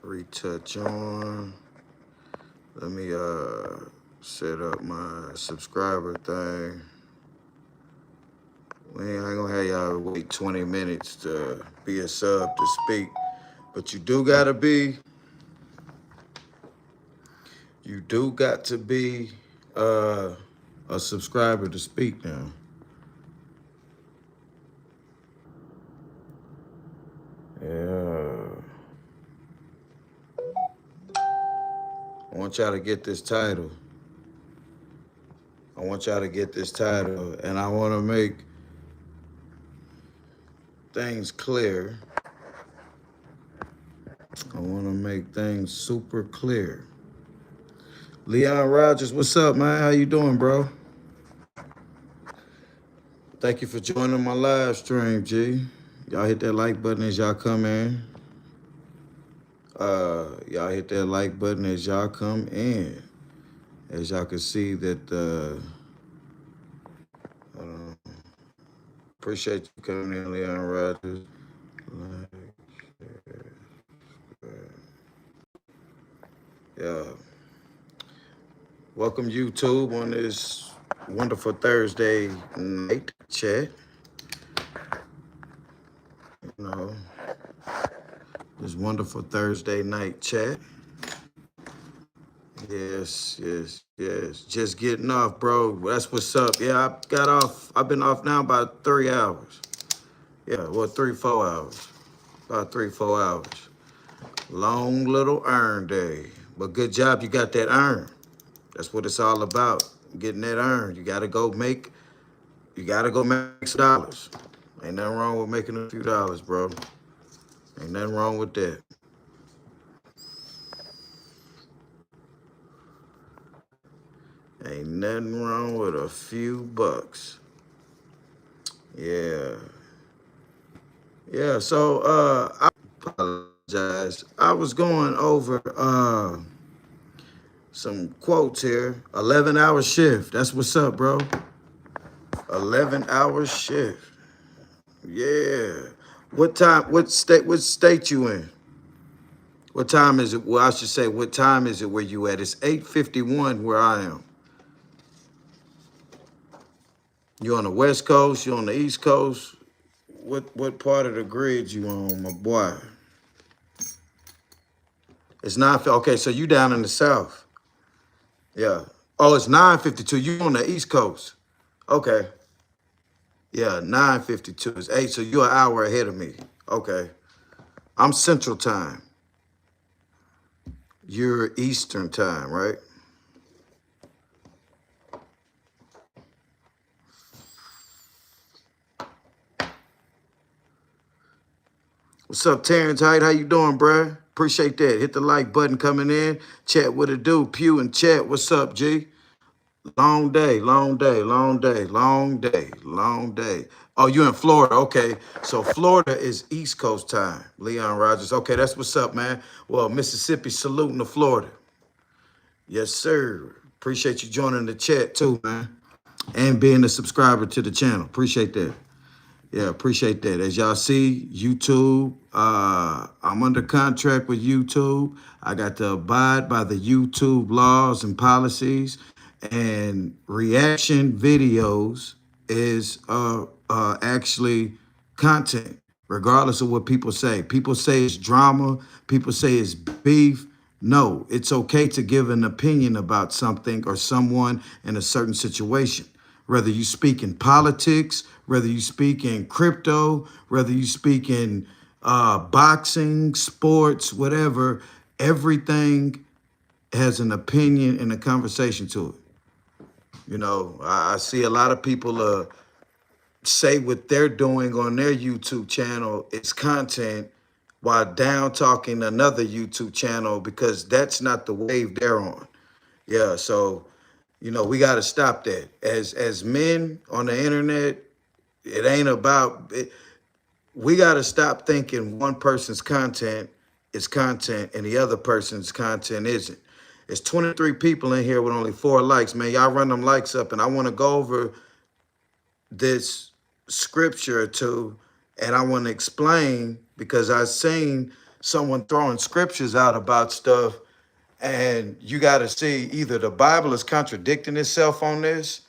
Retouch on. Let me set up my subscriber thing. I ain't gonna have y'all wait 20 minutes to be a sub to speak. But you do got to be a subscriber to speak now. Yeah. I want y'all to get this title. And I want to make things clear. I want to make things super clear. Leon Rogers, what's up, man? How you doing, bro? Thank you for joining my live stream, G. Y'all hit that like button as y'all come in. Y'all hit that like button as y'all come in. As y'all can see that, appreciate you coming in, Leon Rogers. Yeah. Welcome YouTube on this wonderful Thursday night chat. You know, this wonderful Thursday night chat. Yes. Just getting off, bro. That's what's up. Yeah, I got off. I've been off now about 3 hours. Yeah, well, 3-4 hours. About 3-4 hours. Long little earn day. But good job, you got that earn. That's what it's all about. Getting that earn. You gotta go make some dollars. Ain't nothing wrong with making a few dollars, bro. Ain't nothing wrong with that. Ain't nothing wrong with a few bucks. Yeah. Yeah, so I apologize. I was going over some quotes here. 11-hour shift. That's what's up, bro. 11-hour shift. Yeah. What state you in? What time is it? Well, I should say, what time is it where you at? It's 8:51 where I am. You on the West Coast? You on the East Coast? What part of the grid you on, my boy? It's 9. Okay, so you down in the South. Yeah. Oh, it's 9:52. You on the East Coast. Okay. Yeah, 9:52. It's 8, so you're an hour ahead of me. Okay. I'm Central Time. You're Eastern Time, right? What's up, Terrence Height? How you doing, bruh? Appreciate that. Hit the like button coming in. Chat what it do. Pew and chat. What's up, G? Long day. Oh, you in Florida. Okay. So Florida is East Coast time. Leon Rogers. Okay, that's what's up, man. Well, Mississippi saluting to Florida. Yes, sir. Appreciate you joining the chat too, man. And being a subscriber to the channel. Appreciate that. Yeah, appreciate that. As y'all see, YouTube, I'm under contract with YouTube. I got to abide by the YouTube laws and policies. And reaction videos is actually content, regardless of what people say. People say it's drama. People say it's beef. No, it's okay to give an opinion about something or someone in a certain situation. Whether you speak in politics, whether you speak in crypto, whether you speak in boxing, sports, whatever, everything has an opinion and a conversation to it. You know, I see a lot of people say what they're doing on their YouTube channel is content while down talking another YouTube channel because that's not the wave they're on. Yeah, so you know, we got to stop that. As men on the internet, it ain't about it. We got to stop thinking one person's content is content and the other person's content isn't. It's 23 people in here with only 4 likes, man. Y'all run them likes up, and I want to go over this scripture or two, and I want to explain because I've seen someone throwing scriptures out about stuff, and you got to see either the Bible is contradicting itself on this,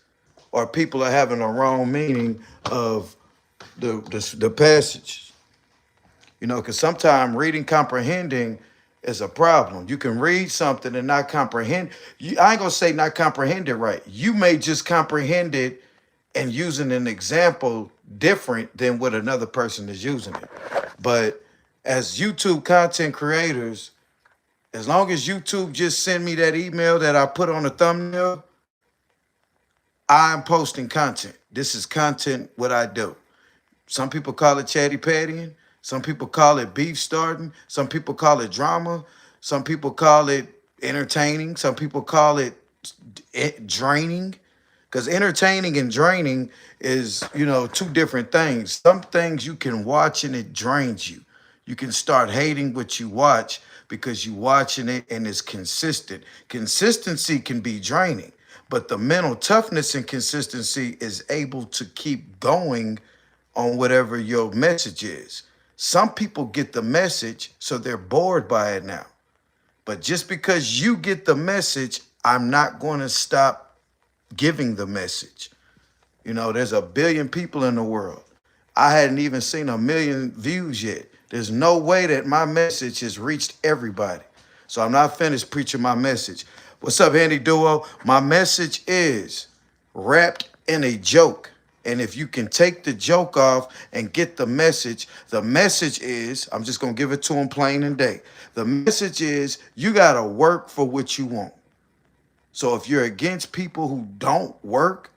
or people are having a wrong meaning of the passage. You know, because sometimes reading comprehending is a problem. You can read something and not comprehend. I ain't gonna say not comprehend it right. You may just comprehend it and using an example different than what another person is using it. But as YouTube content creators, as long as YouTube just send me that email that I put on the thumbnail, I'm posting content. This is content, what I do. Some people call it chatty pattying. Some people call it beef starting. Some people call it drama. Some people call it entertaining. Some people call it draining. Because entertaining and draining is, you know, two different things. Some things you can watch and it drains you. You can start hating what you watch because you watching it and it's consistent. Consistency can be draining, but the mental toughness and consistency is able to keep going on whatever your message is. Some people get the message, so they're bored by it now. But just because you get the message, I'm not going to stop giving the message. You know, there's 1 billion people in the world. I hadn't even seen 1 million views yet. There's no way that my message has reached everybody. So I'm not finished preaching my message. What's up, Handy Duo? My message is wrapped in a joke. And if you can take the joke off and get the message is, I'm just going to give it to them plain and day. The message is, you got to work for what you want. So if you're against people who don't work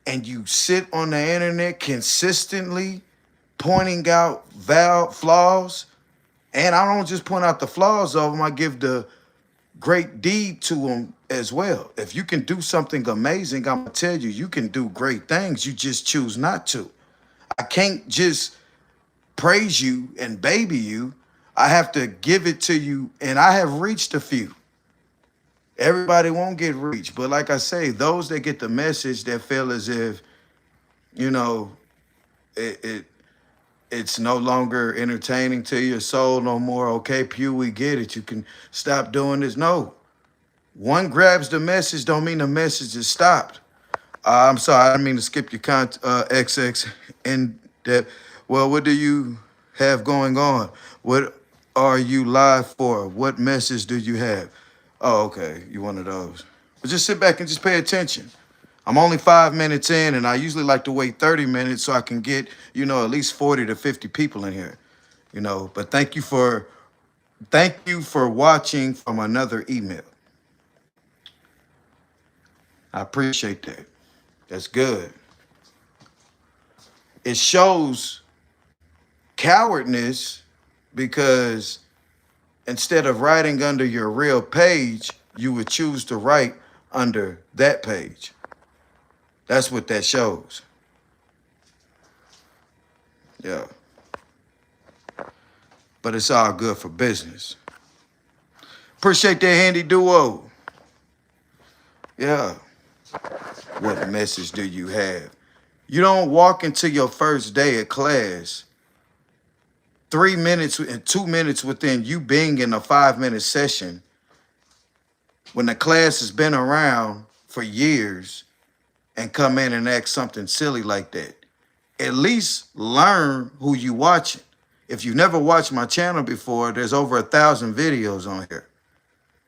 and you sit on the internet consistently pointing out flaws, and I don't just point out the flaws of them, I give the great deed to them as well. If you can do something amazing, I'm going to tell you, you can do great things. You just choose not to. I can't just praise you and baby you. I have to give it to you, and I have reached a few. Everybody won't get reached, but like I say, those that get the message that feel as if, you know, it's no longer entertaining to your soul no more. Okay, Pugh, we get it. You can stop doing this. No. One grabs the message don't mean the message is stopped. I'm sorry, I didn't mean to skip your XX in that. Well, what do you have going on? What are you live for? What message do you have? Oh, okay, you one of those. But just sit back and just pay attention. I'm only 5 minutes in, and I usually like to wait 30 minutes so I can get, you know, at least 40 to 50 people in here, you know. But thank you for watching from another email. I appreciate that. That's good. It shows cowardness because instead of writing under your real page, you would choose to write under that page. That's what that shows. Yeah. But it's all good for business. Appreciate that, Handy Duo. Yeah. What message do you have? You don't walk into your first day of class 3 minutes and 2 minutes within you being in a 5-minute session when the class has been around for years and come in and act something silly like that. At least learn who you watching. If you've never watched my channel before, there's over 1,000 videos on here.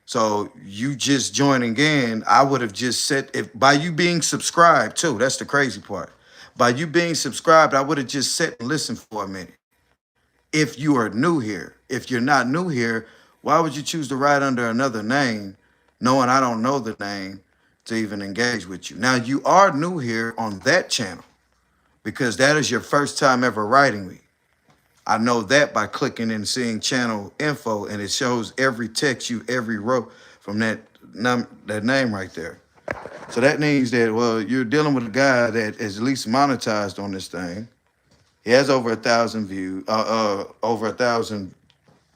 So you just joining in, I would have just said, if by you being subscribed too, that's the crazy part. By you being subscribed, I would have just sat and listened for a minute. If you are new here, if you're not new here, why would you choose to write under another name, knowing I don't know the name, to even engage with you? Now, you are new here on that channel because that is your first time ever writing me. I know that by clicking and seeing channel info, and it shows every text you every wrote from that name right there. So that means that, well, you're dealing with a guy that is at least monetized on this thing. He has over 1,000 views, over 1,000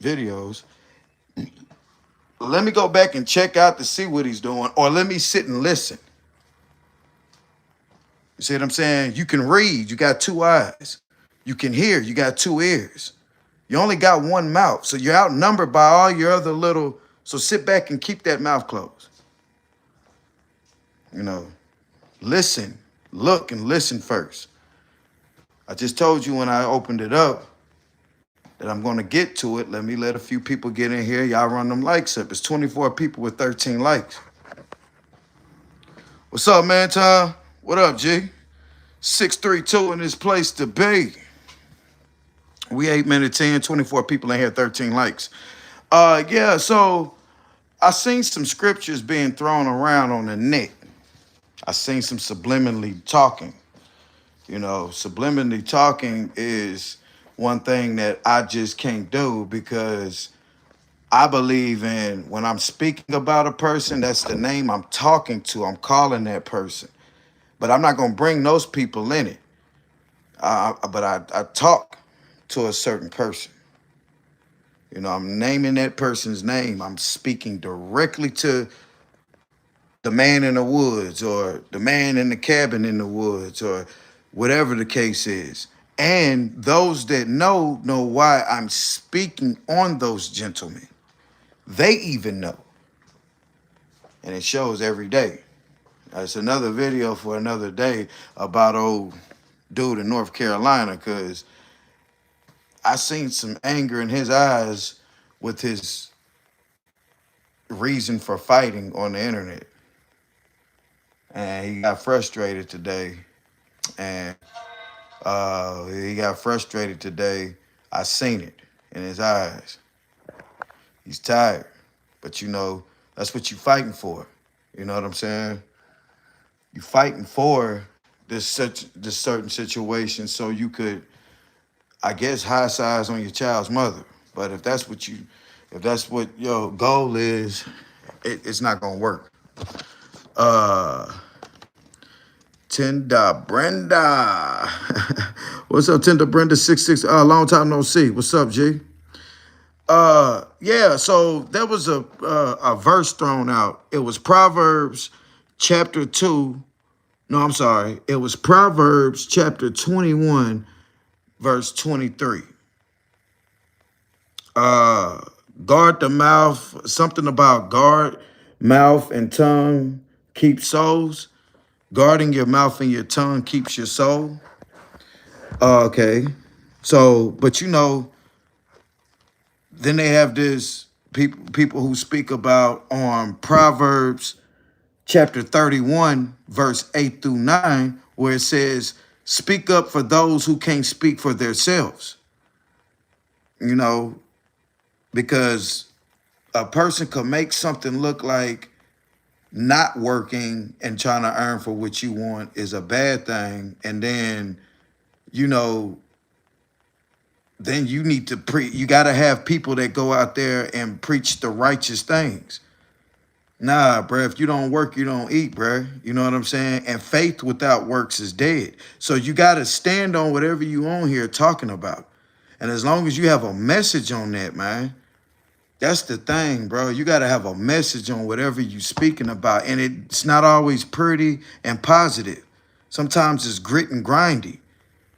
videos. Let me go back and check out to see what he's doing, or let me sit and listen. You see what I'm saying? You can read, you got 2 eyes. You can hear, you got 2 ears. You only got one mouth. So you're outnumbered by all your other little, so sit back and keep that mouth closed. You know, listen, look and listen first. I just told you when I opened it up that I'm going to get to it. Let a few people get in here. Y'all run them likes up. It's 24 people with 13 likes. What's up, man, Tom? What up, G? 632 in this place to be. We 8 minutes in, 24 people in here, 13 likes. Yeah, so I seen some scriptures being thrown around on the net. I seen some subliminally talking. You know, subliminally talking is one thing that I just can't do, because I believe in when I'm speaking about a person, that's the name I'm talking to. I'm calling that person. But I'm not going to bring those people in it. But I talk to a certain person. You know, I'm naming that person's name. I'm speaking directly to the man in the woods, or the man in the cabin in the woods, or whatever the case is. And those that know why I'm speaking on those gentlemen. They even know. And it shows every day. It's another video for another day about old dude in North Carolina, because I seen some anger in his eyes with his reason for fighting on the internet. And he got frustrated today. And I seen it in his eyes. He's tired. But you know, that's what you fighting for. You know what I'm saying? You fighting for this certain situation so you could, I guess, high size on your child's mother. But if that's what your goal is, it's not gonna work. Tinda Brenda. What's up, Tinda Brenda 66? Long time no see. What's up, G? Yeah, so there was a verse thrown out. It was Proverbs chapter 2. No, I'm sorry. It was Proverbs chapter 21, verse 23. Guard the mouth, something about guard, mouth and tongue keep souls. Guarding your mouth and your tongue keeps your soul. Okay. So, but you know, then they have this people who speak about on Proverbs chapter 31, verse 8 through 9, where it says, speak up for those who can't speak for themselves. You know, because a person could make something look like not working and trying to earn for what you want is a bad thing. And then, you know, then you need to you got to have people that go out there and preach the righteous things. Nah, bruh, if you don't work, you don't eat, bruh. You know what I'm saying? And faith without works is dead. So you got to stand on whatever you on here talking about. And as long as you have a message on that, man, that's the thing, bro. You got to have a message on whatever you speaking about. And it's not always pretty and positive. Sometimes it's grit and grindy.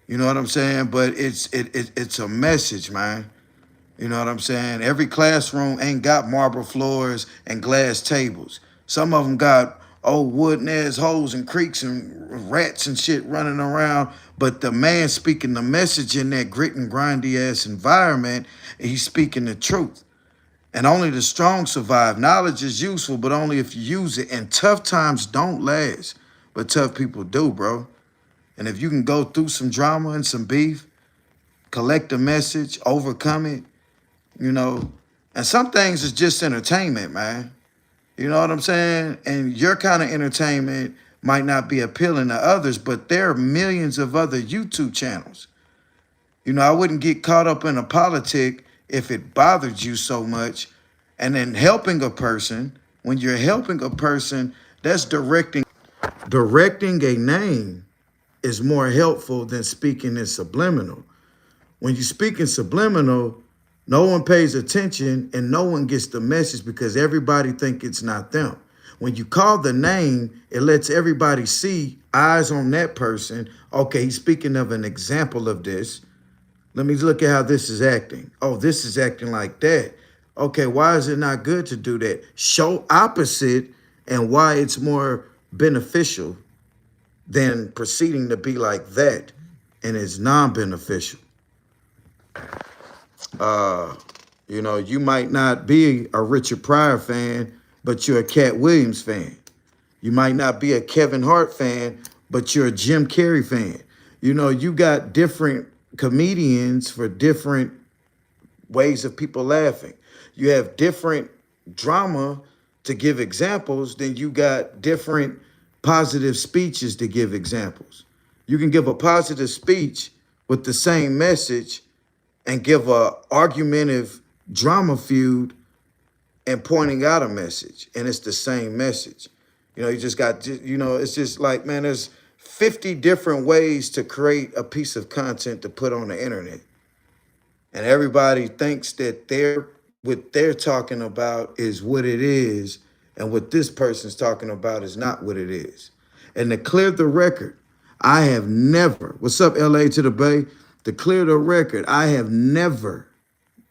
You know what I'm saying? But it's a message, man. You know what I'm saying? Every classroom ain't got marble floors and glass tables. Some of them got old wooden ass holes and creeks and rats and shit running around. But the man speaking the message in that grit and grindy ass environment, he's speaking the truth. And only the strong survive. Knowledge is useful, but only if you use it. And tough times don't last, but tough people do, bro. And if you can go through some drama and some beef, collect a message, overcome it, you know. And some things is just entertainment, man. You know what I'm saying? And your kind of entertainment might not be appealing to others, but there are millions of other YouTube channels. You know, I wouldn't get caught up in a politic if it bothered you so much. And then helping a person, when you're helping a person, that's directing a name is more helpful than speaking in subliminal. When you speak in subliminal, no one pays attention and no one gets the message because everybody think it's not them. When you call the name, it lets everybody see, eyes on that person. Okay, he's speaking of an example of this. Let me look at how this is acting. Oh, this is acting like that. Okay, why is it not good to do that? Show opposite and why it's more beneficial than proceeding to be like that and it's non-beneficial. You know, you might not be a Richard Pryor fan, but you're a Cat Williams fan. You might not be a Kevin Hart fan, but you're a Jim Carrey fan. You know, you got different comedians for different ways of people laughing. You have different drama to give examples, then you got different positive speeches to give examples. You can give a positive speech with the same message and give a argumentative drama feud and pointing out a message, and it's the same message. You know, you just got, you know, it's just like, man, there's 50 different ways to create a piece of content to put on the internet. And everybody thinks that what they're talking about is what it is, and what this person's talking about is not what it is. And to clear the record, I have never, what's up, LA to the Bay? To clear the record, I have never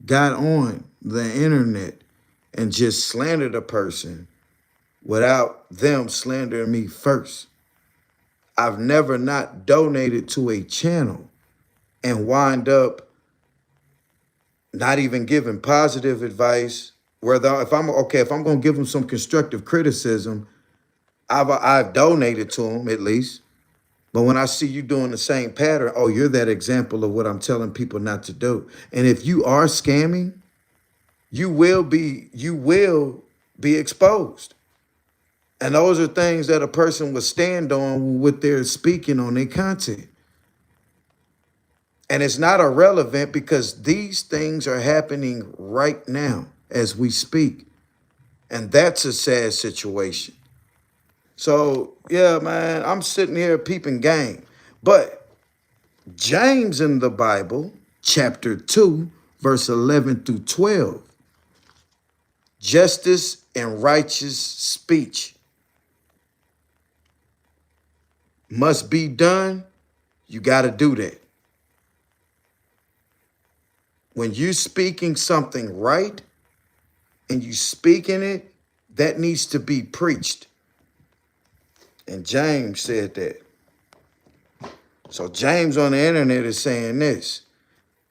got on the internet and just slandered a person without them slandering me first. I've never not donated to a channel and wind up not even giving positive advice. Whether if I'm gonna give them some constructive criticism, I've donated to them at least. But when I see you doing the same pattern, oh, you're that example of what I'm telling people not to do. And if you are scamming, you will be exposed. And those are things that a person would stand on with their speaking on their content. And it's not irrelevant because these things are happening right now as we speak. And that's a sad situation. So, yeah, man, I'm sitting here peeping game. But James in the Bible, chapter 2, verse 11 through 12, justice and righteous speech must be done. You got to do that. When you're speaking something right and you speaking it, that needs to be preached. And James said that. So James on the internet is saying this.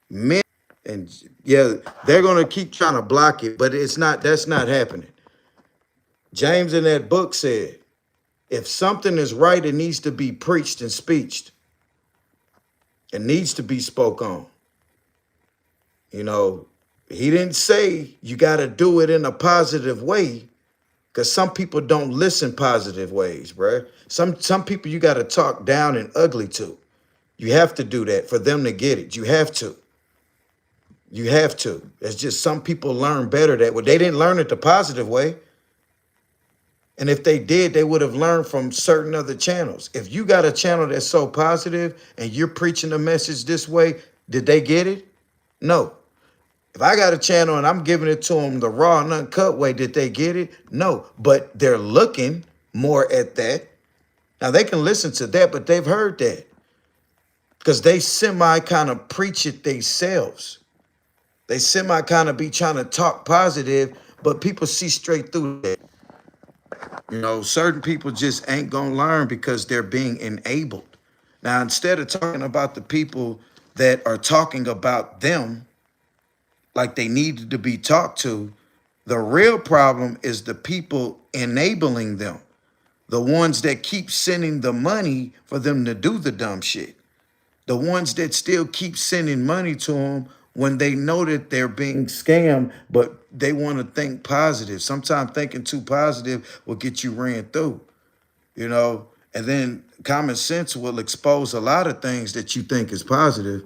Men, and yeah, they're going to keep trying to block it, but that's not happening. James in that book said, if something is right, it needs to be preached and speeched. It needs to be spoke on. You know, he didn't say you got to do it in a positive way, because some people don't listen positive ways, bruh. Some people you got to talk down and ugly to. You have to do that for them to get it. You have to. You have to. It's just some people learn better that way. They didn't learn it the positive way. And if they did, they would have learned from certain other channels. If you got a channel that's so positive and you're preaching the message this way, did they get it? No. If I got a channel and I'm giving it to them the raw and uncut way, did they get it? No. But they're looking more at that. Now, they can listen to that, but they've heard that. Because they semi kind of preach it themselves. They semi kind of be trying to talk positive, but people see straight through that. You know, certain people just ain't going to learn because they're being enabled. Now, instead of talking about the people that are talking about them like they needed to be talked to, the real problem is the people enabling them. The ones that keep sending the money for them to do the dumb shit. The ones that still keep sending money to them when they know that they're being scammed, but they want to think positive. Sometimes thinking too positive will get you ran through, you know, and then common sense will expose a lot of things that you think is positive.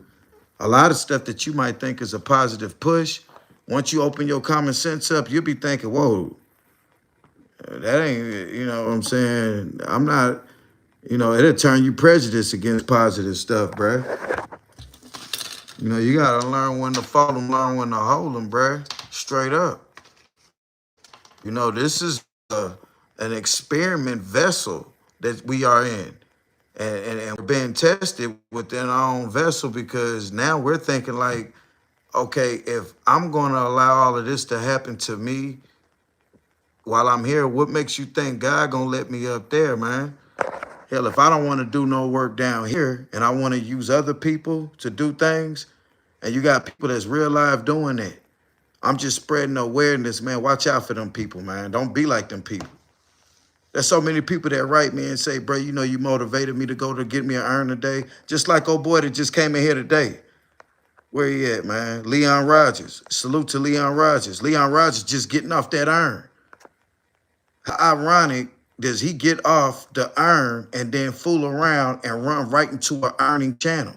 A lot of stuff that you might think is a positive push. Once you open your common sense up, you'll be thinking, whoa, that ain't, you know what I'm saying? I'm not, you know, it'll turn you prejudice against positive stuff, bruh. You know, you got to learn when to fold them, learn when to hold them, bruh. Straight up. You know, this is an experiment vessel that we are in. and we're being tested within our own vessel, because now we're thinking like, okay, if I'm going to allow all of this to happen to me while I'm here, what makes you think God going to let me up there, man? Hell, if I don't want to do no work down here and I want to use other people to do things, and you got people that's real life doing that, I'm just spreading awareness, man. Watch out for them people, man. Don't be like them people. There's so many people that write me and say, bro, you know, you motivated me to go to get me an earn today. Just like old boy that just came in here today. Where he at, man? Leon Rogers. Salute to Leon Rogers. Leon Rogers just getting off that earn. How ironic does he get off the earn and then fool around and run right into an earning channel?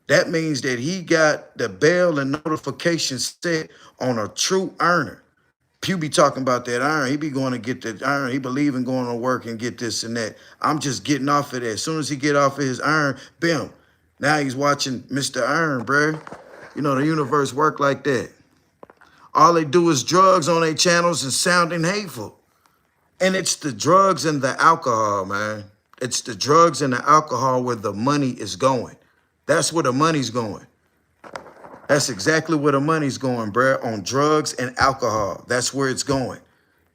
That means that he got the bell and notification set on a true earner. Pugh be talking about that iron. He be going to get that iron. He believe in going to work and get this and that. I'm just getting off of that. As soon as he get off of his iron, bam. Now he's watching Mr. Iron, bruh. You know, the universe work like that. All they do is drugs on their channels and sounding hateful. And it's the drugs and the alcohol, man. It's the drugs and the alcohol where the money is going. That's where the money's going. That's exactly where the money's going, bruh, on drugs and alcohol. That's where it's going.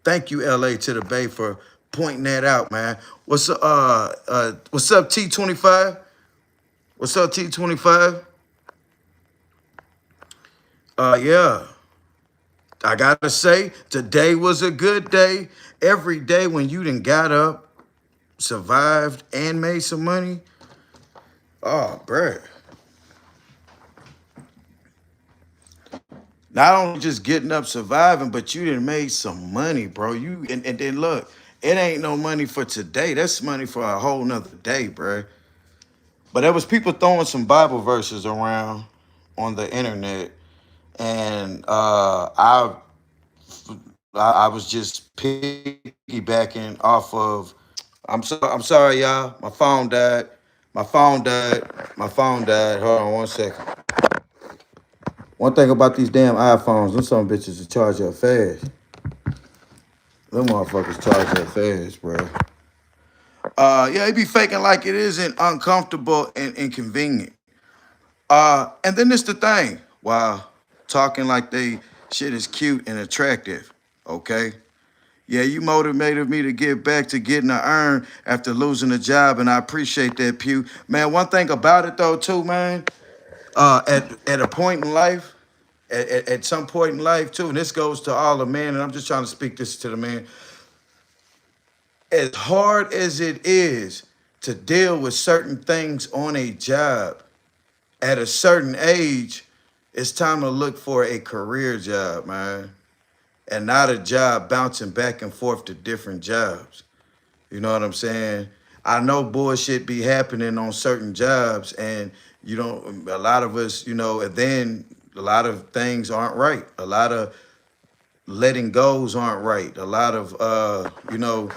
Thank you, LA to the Bay, for pointing that out, man. What's up, T25? What's up, T25? Yeah. I gotta say, today was a good day. Every day when you done got up, survived, and made some money. Oh, bruh. Not only just getting up, surviving, but you done made some money, bro. And then look, it ain't no money for today. That's money for a whole nother day, bro. But there was people throwing some Bible verses around on the internet, and I was just piggybacking off of. I'm sorry, y'all. My phone died. My phone died. My phone died. Hold on 1 second. One thing about these damn iPhones, them some bitches will charge up fast. Them motherfuckers charge up fast, bro. Yeah, they be faking like it isn't uncomfortable and inconvenient. And then it's the thing. Wow, talking like they shit is cute and attractive. Okay. Yeah, you motivated me to get back to getting an earn after losing a job, and I appreciate that, Pugh. Man, one thing about it though, too, man. At a point in life, at some point in life too, and this goes to all the men, and I'm just trying to speak this to the man. As hard as it is to deal with certain things on a job, at a certain age, it's time to look for a career job, man, and not a job bouncing back and forth to different jobs. You know what I'm saying? I know bullshit be happening on certain jobs, and you don't, a lot of us, you know, and then a lot of things aren't right. A lot of letting goes aren't right. A lot of, you know,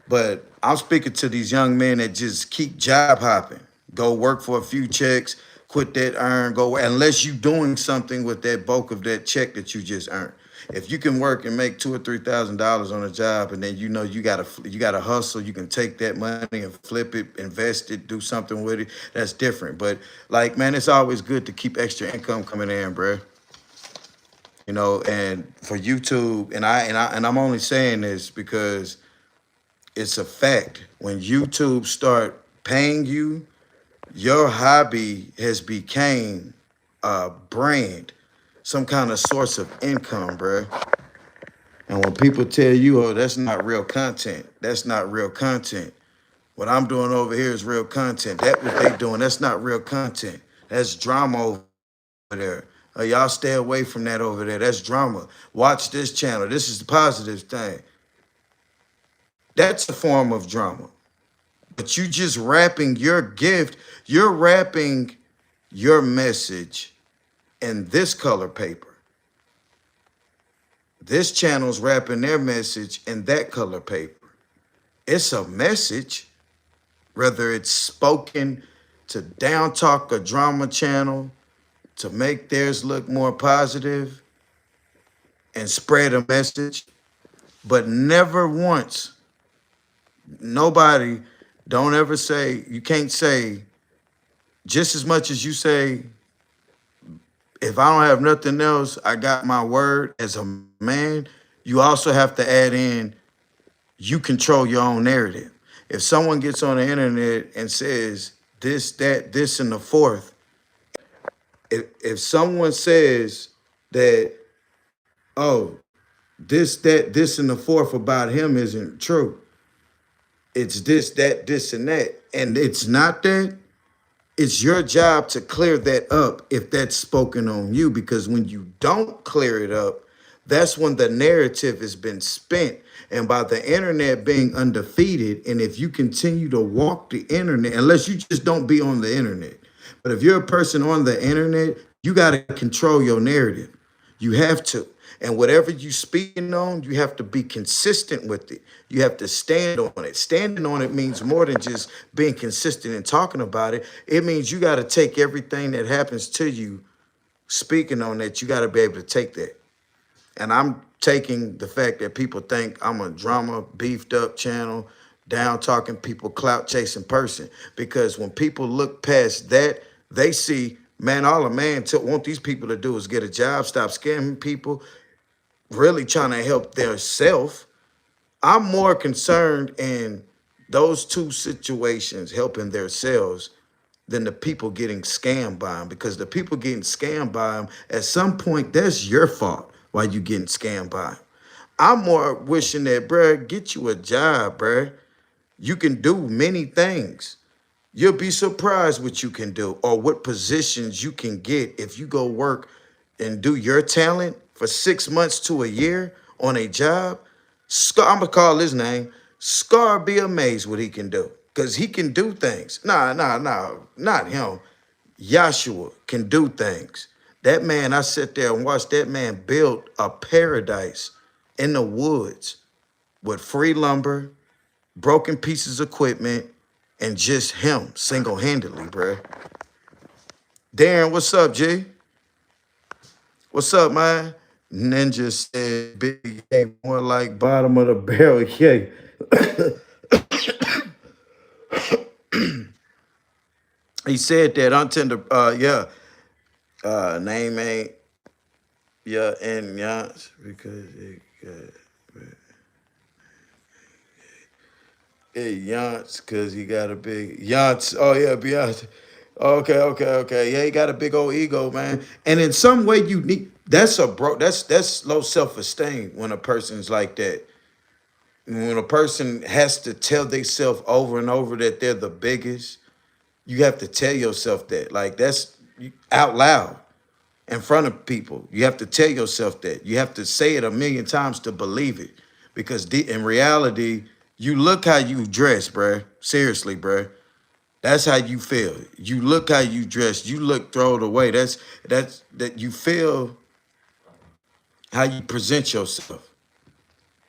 but I'm speaking to these young men that just keep job hopping. Go work for a few checks, quit that earn, go, unless you doing something with that bulk of that check that you just earned. If you can work and make $2,000 or $3,000 on a job, and then you know you gotta hustle, you can take that money and flip it, invest it, do something with it. That's different. But like, man, it's always good to keep extra income coming in, bro. You know, and for YouTube, and I'm only saying this because it's a fact. When YouTube start paying you, your hobby has became a brand, some kind of source of income, bro. And when people tell you, oh, that's not real content, that's not real content. What I'm doing over here is real content. That what they doing, that's not real content. That's drama over there. Y'all stay away from that over there. That's drama. Watch this channel. This is the positive thing. That's a form of drama. But you just wrapping your gift, you're wrapping your message in this color paper. This channel's wrapping their message in that color paper. It's a message, whether it's spoken to down talk a drama channel to make theirs look more positive and spread a message, but never once, nobody Don't ever say, you can't say, just as much as you say, if I don't have nothing else, I got my word as a man, you also have to add in, you control your own narrative. If someone gets on the internet and says this, that, this, and the fourth, if someone says that, oh, this, that, this, and the fourth about him isn't true, it's this, that, this, and that, and it's not that, it's your job to clear that up if that's spoken on you, because when you don't clear it up, that's when the narrative has been spent. And by the internet being undefeated, and if you continue to walk the internet, unless you just don't be on the internet, but if you're a person on the internet, you got to control your narrative. You have to. And whatever you speaking on, you have to be consistent with it. You have to stand on it. Standing on it means more than just being consistent and talking about it. It means you got to take everything that happens to you, speaking on that, you got to be able to take that. And I'm taking the fact that people think I'm a drama, beefed up channel, down talking people, clout chasing person. Because when people look past that, they see, man, all a man want these people to do is get a job, stop scamming people, really trying to help their self. I'm more concerned in those two situations, helping themselves, than the people getting scammed by them. Because the people getting scammed by them, at some point, that's your fault why you getting scammed by them. I'm more wishing that, bruh, get you a job, bruh. You can do many things. You'll be surprised what you can do or what positions you can get if you go work and do your talent for 6 months to a year on a job. Scar, I'm gonna call his name. Scar, be amazed what he can do. Because he can do things. Nah, not him. Yahshua can do things. That man, I sat there and watched that man build a paradise in the woods with free lumber, broken pieces of equipment, and just him single-handedly, bruh. Darren, what's up, G? What's up, man? Ninja said, big ain't more like bottom of the barrel. Yeah. He said that untender, name ain't, yeah, and yance, because it yance, because he got a big, yance, oh yeah, Beyonce. Okay. Yeah, he got a big old ego, man. And in some way you need, that's low self-esteem when a person's like that. When a person has to tell themselves over and over that they're the biggest, you have to tell yourself that. Like, that's out loud in front of people. You have to tell yourself that. You have to say it a million times to believe it. Because in reality, you look how you dress, bruh. Seriously, bruh. That's how you feel. You look how you dress. You look thrown away. That you feel how you present yourself.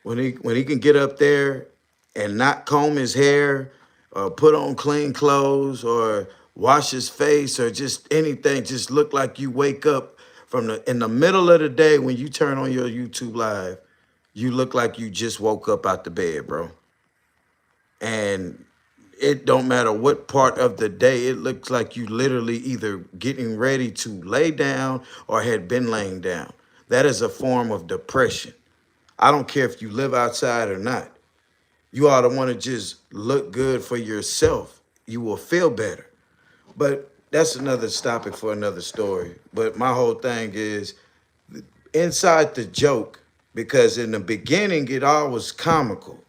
When he can get up there and not comb his hair or put on clean clothes or wash his face or just anything, just look like you wake up in the middle of the day when you turn on your YouTube live, you look like you just woke up out the bed, bro. And it don't matter what part of the day, it looks like you literally either getting ready to lay down or had been laying down. That is a form of depression. I don't care if you live outside or not. You ought to want to just look good for yourself. You will feel better. But that's another topic for another story. But my whole thing is inside the joke, because in the beginning, it all was comical.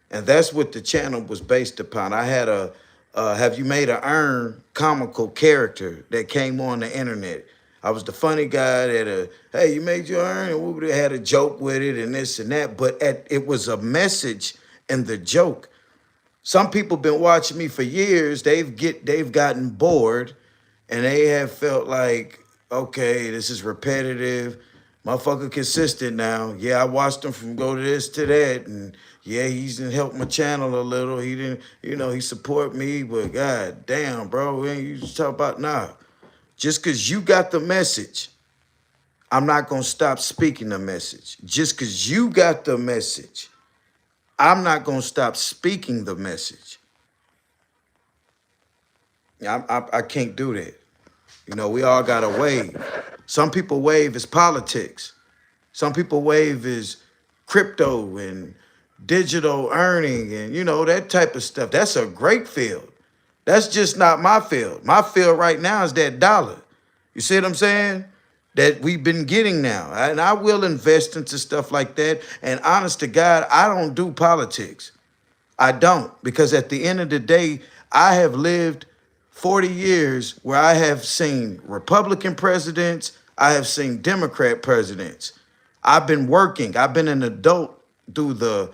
And that's what the channel was based upon. I had a have you made a earn comical character that came on the internet. I was the funny guy that, hey, you made your earn, and we had a joke with it and this and that. But it was a message in the joke. Some people been watching me for years. They've gotten bored, and they have felt like, okay, this is repetitive. Motherfucker consistent now. Yeah, I watched him from go to this to that, and yeah, he's helped my channel a little. He didn't, he support me, but god damn, bro, you just talk about nah. Just because you got the message, I'm not going to stop speaking the message. Just because you got the message, I'm not going to stop speaking the message. I can't do that. You know, we all got to wave. Some people wave is politics. Some people wave is crypto and digital earning and, you know, that type of stuff. That's a great field. That's just not my field. My field right now is that dollar. You see what I'm saying? That we've been getting now. And I will invest into stuff like that. And honest to God, I don't do politics. I don't, because at the end of the day, I have lived 40 years where I have seen Republican presidents, I have seen Democrat presidents. I've been working, I've been an adult through the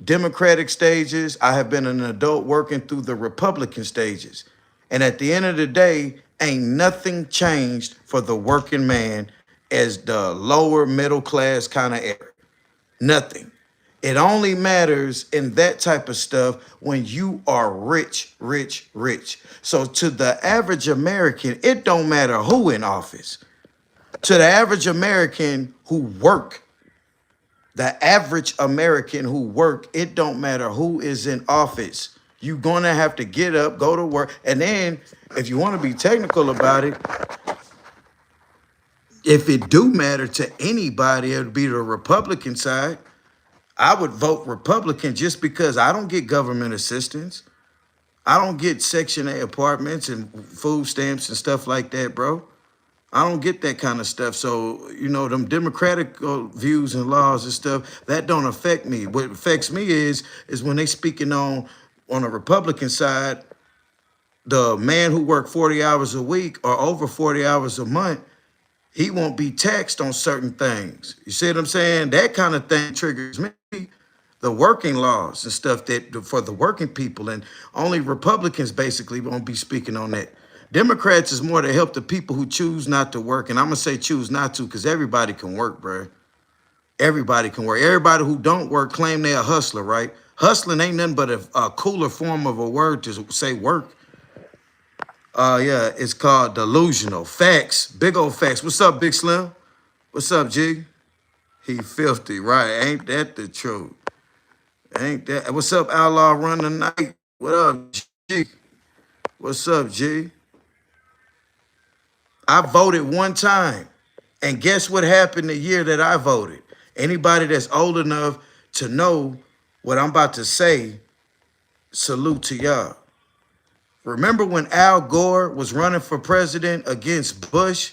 Democratic stages, I have been an adult working through the Republican stages. And at the end of the day, ain't nothing changed for the working man as the lower middle class kind of era. Nothing. It only matters in that type of stuff when you are rich, rich, rich. So to the average American, it don't matter who in office. To the average American who work, the average American who work, it don't matter who is in office. You're gonna have to get up, go to work, and then if you want to be technical about it, if it do matter to anybody, it would be the Republican side. I would vote Republican just because I don't get government assistance. I don't get Section 8 apartments and food stamps and stuff like that, bro. I don't get that kind of stuff. So, you know, them Democratic views and laws and stuff, that don't affect me. What affects me is when they speaking on the Republican side, the man who worked 40 hours a week or over 40 hours a month, he won't be taxed on certain things. You see what I'm saying? That kind of thing triggers me. The working laws and stuff that for the working people, and only Republicans basically won't be speaking on that. Democrats is more to help the people who choose not to work, and I'm gonna say choose not to because everybody can work, bro. Everybody can work. Everybody who don't work claim they're a hustler, right? Hustling ain't nothing but a cooler form of a word to say work. Yeah, it's called delusional. Facts, big old facts. What's up, Big Slim? What's up, G? He filthy, right? Ain't that the truth? Ain't that? What's up, Outlaw Run the Night? What up, G? What's up, G? I voted one time. And guess what happened the year that I voted? Anybody that's old enough to know what I'm about to say, salute to y'all. Remember when Al Gore was running for president against Bush?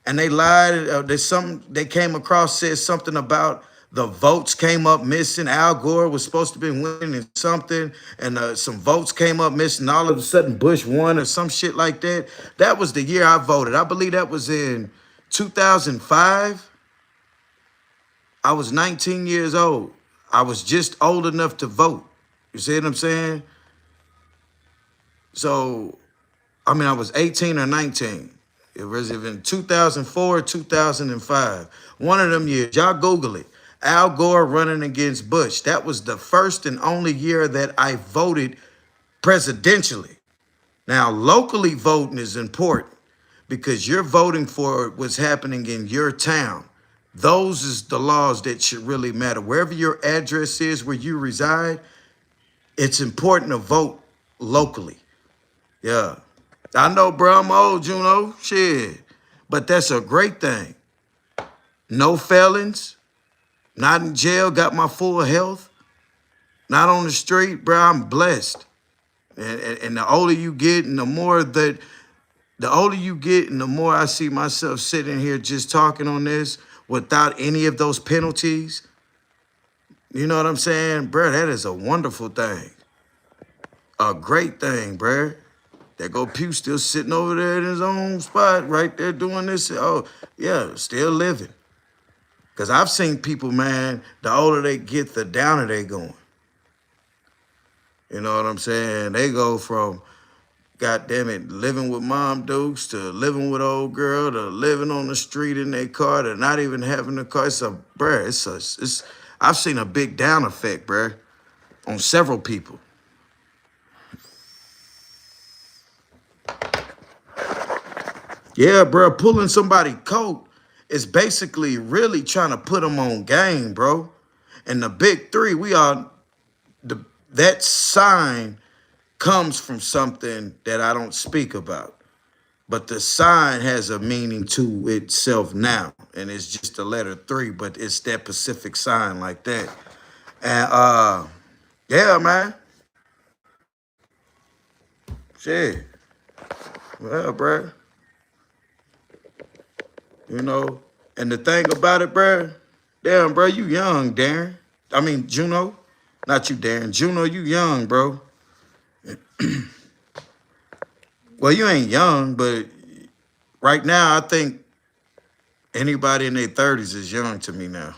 And they lied. There's something they came across said something about the votes came up missing. Al Gore was supposed to be winning something, and some votes came up missing. All of a sudden, Bush won or some shit like that. That was the year I voted. I believe that was in 2005. I was 19 years old. I was just old enough to vote. You see what I'm saying? So, I mean, I was 18 or 19. It was in 2004, 2005. One of them years. Y'all Google it. Al Gore running against Bush. That was the first and only year that I voted presidentially. Now, locally voting is important because you're voting for what's happening in your town. Those is the laws that should really matter. Wherever your address is, where you reside, it's important to vote locally. Yeah. I know, bro, I'm old, Juno. Shit. But that's a great thing. No felons. Not in jail. Got my full health. Not on the street, bro. I'm blessed. And the older you get and the more I see myself sitting here just talking on this without any of those penalties. You know what I'm saying? Bro, that is a wonderful thing. A great thing, bro. There go Pugh still sitting over there in his own spot right there doing this. Oh, yeah, still living. Because I've seen people, man, the older they get, the downer they going. You know what I'm saying? They go from, goddamn it, living with mom dukes to living with old girl to living on the street in their car to not even having a car. I've seen a big down effect, bruh, on several people. Yeah, bro, pulling somebody's coat is basically really trying to put them on game, bro. And the big three, that sign comes from something that I don't speak about. But the sign has a meaning to itself now. And it's just the letter 3, but it's that Pacific sign like that. And yeah, man. Shit. Well, bruh. You know, and the thing about it, bruh, damn, bro, you young, Darren. I mean, Juno. Not you, Darren. Juno, you young, bro. Well, you ain't young, but right now, I think anybody in their 30s is young to me now.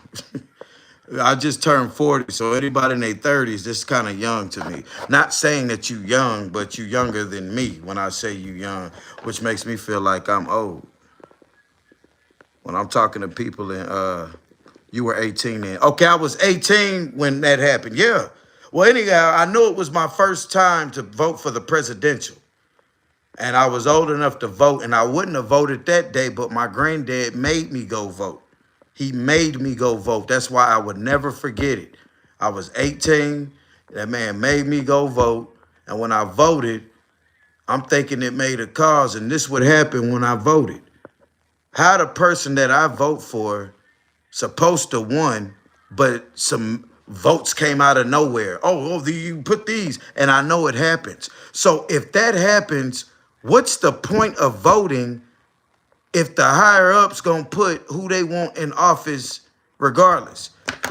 I just turned 40, so anybody in their 30s, this kind of young to me. Not saying that you young, but you younger than me when I say you young, which makes me feel like I'm old. When I'm talking to people and you were 18 then. Okay, I was 18 when that happened. Yeah. Well, anyhow, I knew it was my first time to vote for the presidential. And I was old enough to vote, and I wouldn't have voted that day, but my granddad made me go vote. He made me go vote. That's why I would never forget it. I was 18. That man made me go vote. And when I voted, I'm thinking it made a cause, and this would happen when I voted. How the person that I vote for supposed to won, but some votes came out of nowhere. You put these, and I know it happens. So if that happens, what's the point of voting if the higher ups gonna put who they want in office regardless?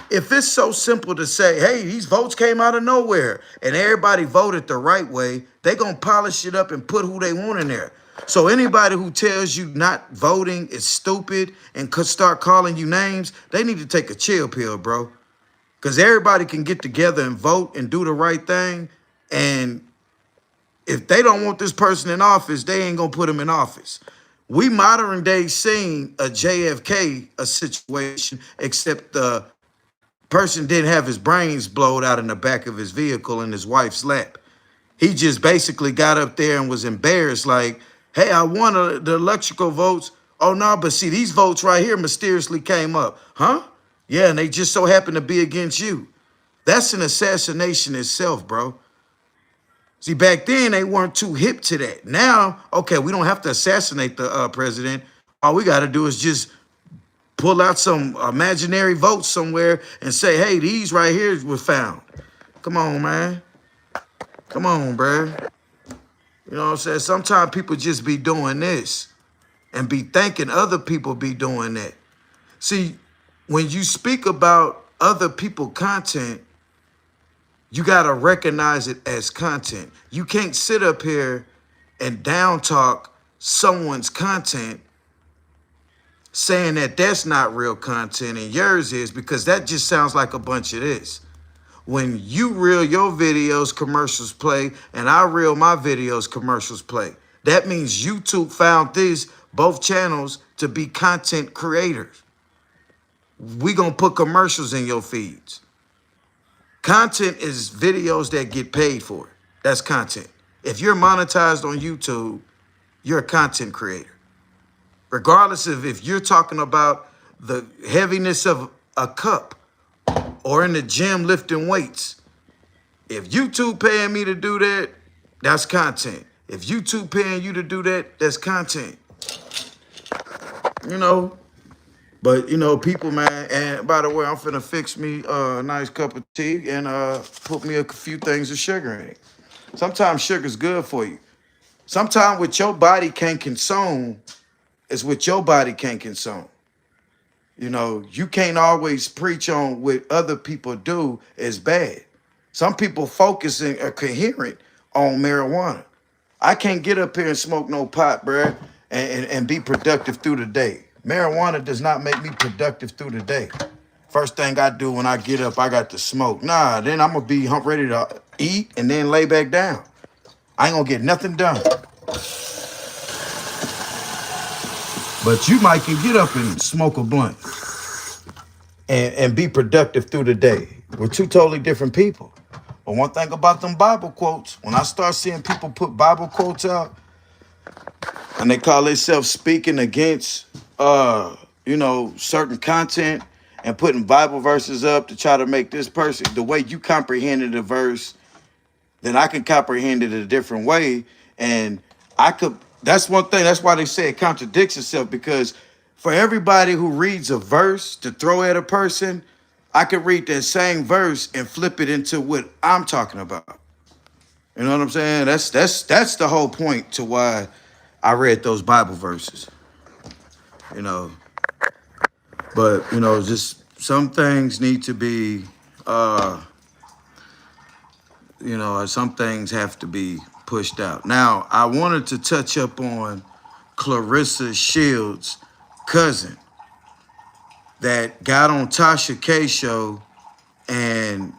If it's so simple to say, hey, these votes came out of nowhere and everybody voted the right way, they gonna polish it up and put who they want in there. So anybody who tells you not voting is stupid and could start calling you names, they need to take a chill pill, bro. Because everybody can get together and vote and do the right thing. And if they don't want this person in office, they ain't going to put him in office. We modern day seen a JFK a situation, except the person didn't have his brains blowed out in the back of his vehicle in his wife's lap. He just basically got up there and was embarrassed like, hey, I won the electrical votes. Oh, no, but see, these votes right here mysteriously came up. Huh? Yeah, and they just so happen to be against you. That's an assassination itself, bro. See, back then, they weren't too hip to that. Now, okay, we don't have to assassinate the president. All we got to do is just pull out some imaginary votes somewhere and say, hey, these right here were found. Come on, man. Come on, bro. You know what I'm saying? Sometimes people just be doing this and be thinking other people be doing that. See, when you speak about other people's content, you got to recognize it as content. You can't sit up here and down talk someone's content saying that that's not real content and yours is, because that just sounds like a bunch of this. When you reel your videos, commercials play, and I reel my videos, commercials play. That means YouTube found both channels, to be content creators. We gonna put commercials in your feeds. Content is videos that get paid for. That's content. If you're monetized on YouTube, you're a content creator. Regardless of if you're talking about the heaviness of a cup or in the gym lifting weights. If YouTube paying me to do that, that's content. If YouTube paying you to do that, that's content. You know, but, you know, people, man, and by the way, I'm finna fix me a nice cup of tea and put me a few things of sugar in it. Sometimes sugar's good for you. Sometimes what your body can't consume is what your body can't consume. You know, you can't always preach on what other people do is bad. Some people focus and are coherent on marijuana. I can't get up here and smoke no pot, bruh, and be productive through the day. Marijuana does not make me productive through the day. First thing I do when I get up, I got to smoke. Nah, then I'm going to be ready to eat and then lay back down. I ain't going to get nothing done. But you might can get up and smoke a blunt and be productive through the day. We're two totally different people. But one thing about them Bible quotes, when I start seeing people put Bible quotes out and they call themselves speaking against, you know, certain content and putting Bible verses up to try to make this person, the way you comprehended the verse then I can comprehend it a different way. And I could, that's one thing. That's why they say it contradicts itself, because for everybody who reads a verse to throw at a person, I could read that same verse and flip it into what I'm talking about. You know what I'm saying? That's the whole point to why I read those Bible verses. You know, but just some things need to be, some things have to be pushed out. Now, I wanted to touch up on Clarissa Shields' cousin that got on Tasha K show, and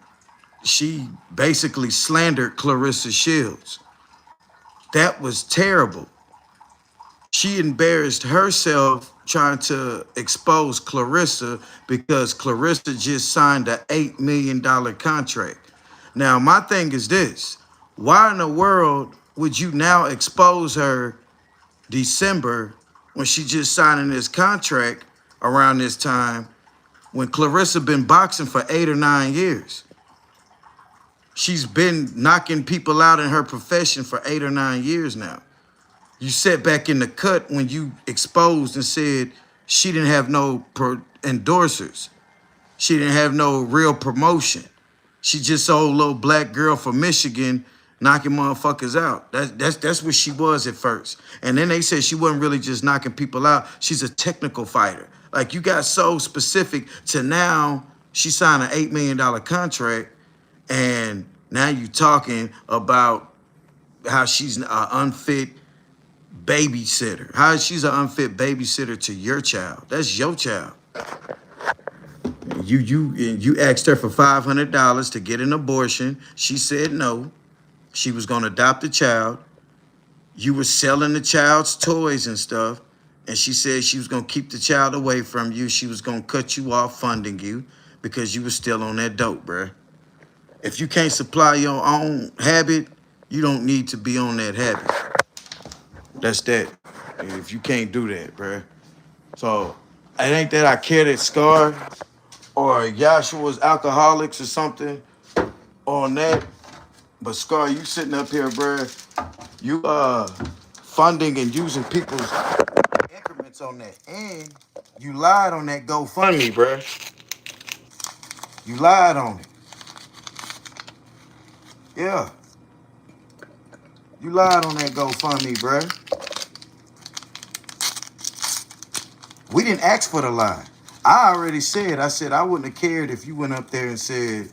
she basically slandered Clarissa Shields. That was terrible. She embarrassed herself trying to expose Clarissa because Clarissa just signed an $8 million contract. Now, my thing is this. Why in the world would you now expose her December when she just signing this contract around this time, when Clarissa been boxing for 8 or 9 years? She's been knocking people out in her profession for 8 or 9 years now. You sat back in the cut when you exposed and said she didn't have no endorsers. She didn't have no real promotion. She just old little black girl from Michigan knocking motherfuckers out. That's what she was at first. And then they said she wasn't really just knocking people out. She's a technical fighter. Like, you got so specific to now she signed an $8 million contract, and now you talking about how she's an unfit babysitter. How she's an unfit babysitter to your child. That's your child. You asked her for $500 to get an abortion. She said no. She was gonna adopt the child. You were selling the child's toys and stuff, and she said she was gonna keep the child away from you. She was gonna cut you off funding you because you were still on that dope, bruh. If you can't supply your own habit, you don't need to be on that habit. That's that. If you can't do that, bruh. So it ain't that I care that Scar or Yashua's alcoholics or something on that. But Scar, you sitting up here, bruh. You funding and using people's increments on that. And you lied on that GoFundMe, bruh. You lied on it. Yeah. You lied on that GoFundMe, bruh. We didn't ask for the lie. I already said, I wouldn't have cared if you went up there and said,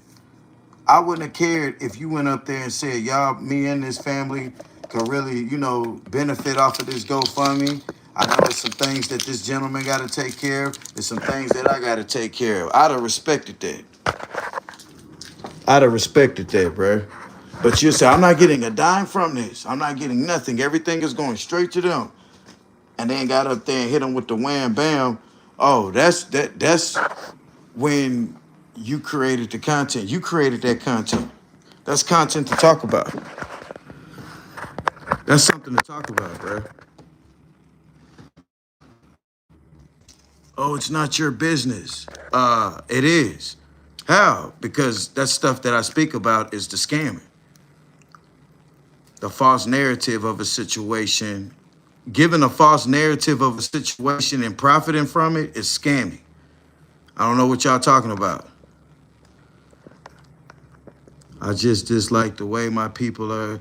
y'all, me and this family could really, benefit off of this GoFundMe. I know there's some things that this gentleman got to take care of. There's some things that I got to take care of. I'd have respected that. Bruh. But you say, I'm not getting a dime from this. I'm not getting nothing. Everything is going straight to them. And then got up there and hit them with the wham bam. Oh, that's when you created the content. You created that content. That's content to talk about. That's something to talk about, bro. Oh, it's not your business. It is. How? Because that stuff that I speak about is the scamming. The false narrative of a situation. Giving a false narrative of a situation and profiting from it is scamming. I don't know what y'all talking about. I just dislike the way my people are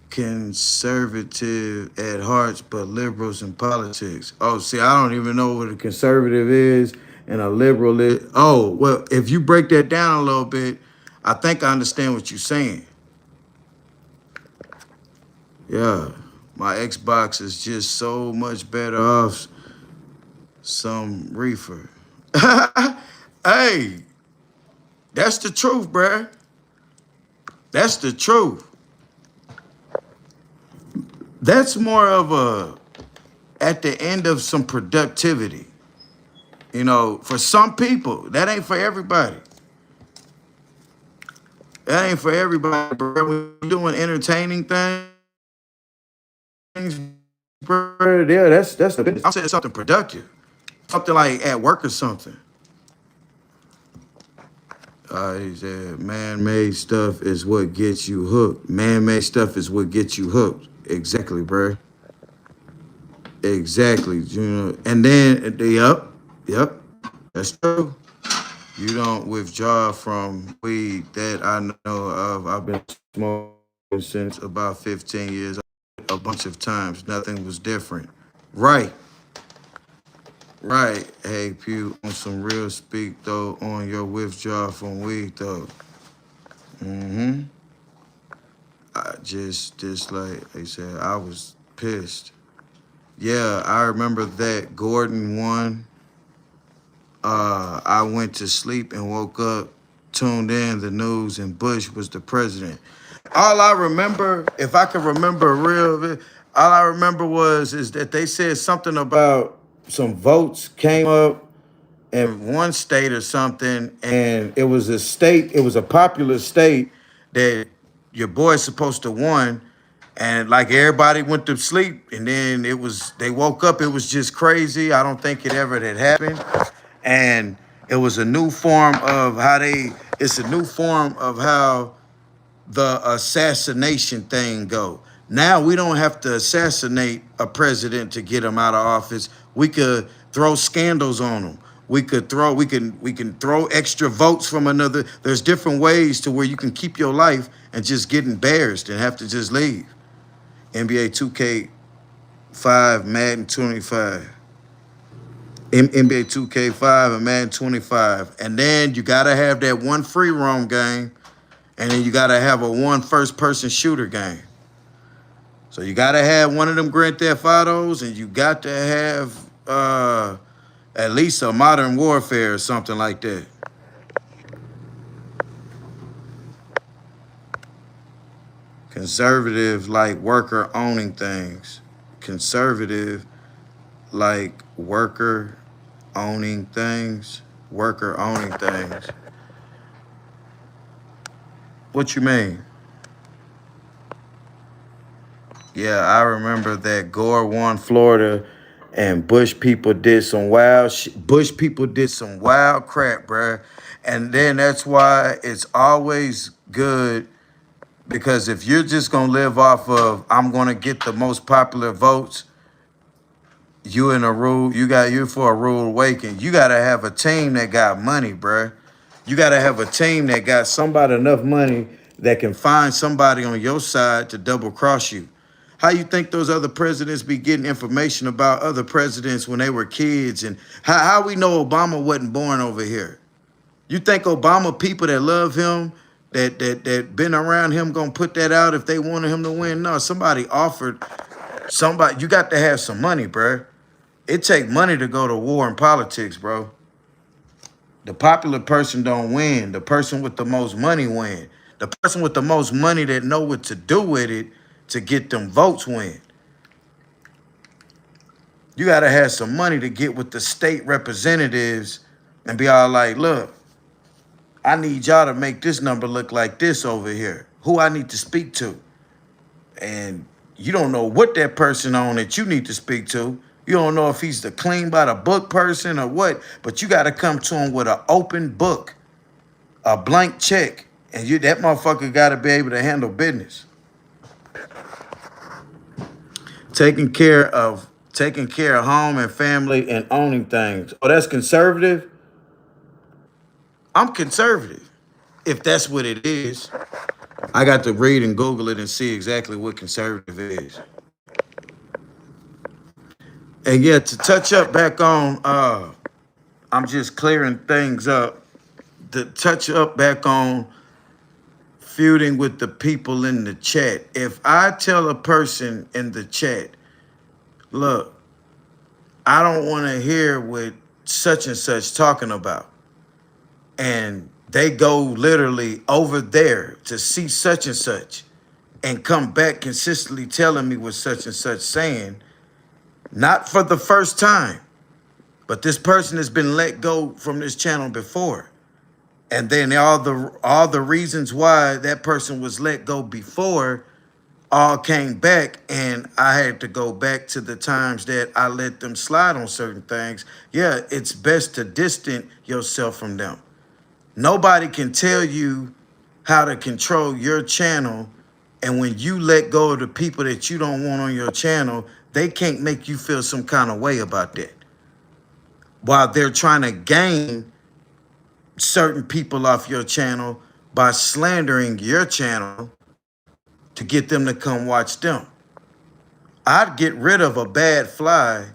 conservative at hearts, but liberals in politics. Oh, see, I don't even know what a conservative is and a liberal is. Oh, well, if you break that down a little bit, I think I understand what you're saying. Yeah, my Xbox is just so much better off some reefer. Hey, that's the truth, bruh. That's the truth. That's more of at the end of some productivity. For some people, that ain't for everybody. That ain't for everybody, bro. When you're doing entertaining things, bro, yeah, that's the business. I'm saying something productive. Something like at work or something. He said, man-made stuff is what gets you hooked. Man-made stuff is what gets you hooked. Exactly, bro. Exactly. You know, and then, yep, that's true. You don't withdraw from weed that I know of. I've been smoking since about 15 years old. A bunch of times. Nothing was different. Right. Right. Hey, Pugh, on some real speak, though, on your withdrawal from weed, though. Mm-hmm. I just like they said, I was pissed. Yeah, I remember that Gordon won. I went to sleep and woke up, tuned in the news, and Bush was the president. All I remember, if I could remember real of it, all I remember is that they said something about some votes came up in one state or something, and it was a state, it was a popular state that your boy's supposed to won, and like everybody went to sleep, and then they woke up, it was just crazy. I don't think it ever had happened. And it was a new form of it's a new form of how the assassination thing go. Now we don't have to assassinate a president to get him out of office. We could throw scandals on him. We can throw extra votes from another. There's different ways to where you can keep your life and just get embarrassed and have to just leave. NBA 2K5, Madden 25. NBA 2K5 and Madden 25. And then you gotta have that one free roam game. And then you gotta have a one first person shooter game. So you gotta have one of them Grand Theft Autos, and you got to have at least a Modern Warfare or something like that. Conservative like worker owning things. Conservative like worker owning things. Worker owning things. What you mean? Yeah, I remember that Gore won Florida, and Bush people did some Bush people did some wild crap, bruh. And then that's why it's always good, because if you're just gonna live off of I'm gonna get the most popular votes, you for a rude awakening. You gotta have a team that got money, bruh. You gotta have a team that got somebody enough money that can find somebody on your side to double cross you. How you think those other presidents be getting information about other presidents when they were kids? And how we know Obama wasn't born over here? You think Obama people that love him, that been around him, gonna put that out if they wanted him to win? No, somebody offered somebody. You got to have some money, bruh. It take money to go to war in politics, bro. The popular person don't win. The person with the most money win. The person with the most money that know what to do with it to get them votes win. You got to have some money to get with the state representatives and be all like, look, I need y'all to make this number look like this over here. Who I need to speak to. And you don't know what that person on that you need to speak to. You don't know if he's the clean by the book person or what, but you got to come to him with an open book, a blank check, and that motherfucker got to be able to handle business. Taking care of home and family and owning things. Oh, that's conservative? I'm conservative, if that's what it is. I got to read and Google it and see exactly what conservative is. And yeah, to touch up back on, I'm just clearing things up. To touch up back on feuding with the people in the chat. If I tell a person in the chat, look, I don't want to hear what such and such talking about, and they go literally over there to see such and such and come back consistently telling me what such and such saying, not for the first time, but this person has been let go from this channel before. And then all the reasons why that person was let go before all came back, and I had to go back to the times that I let them slide on certain things. Yeah, it's best to distance yourself from them. Nobody can tell you how to control your channel. And when you let go of the people that you don't want on your channel, they can't make you feel some kind of way about that. While they're trying to gain certain people off your channel by slandering your channel to get them to come watch them. I'd get rid of a bad fly.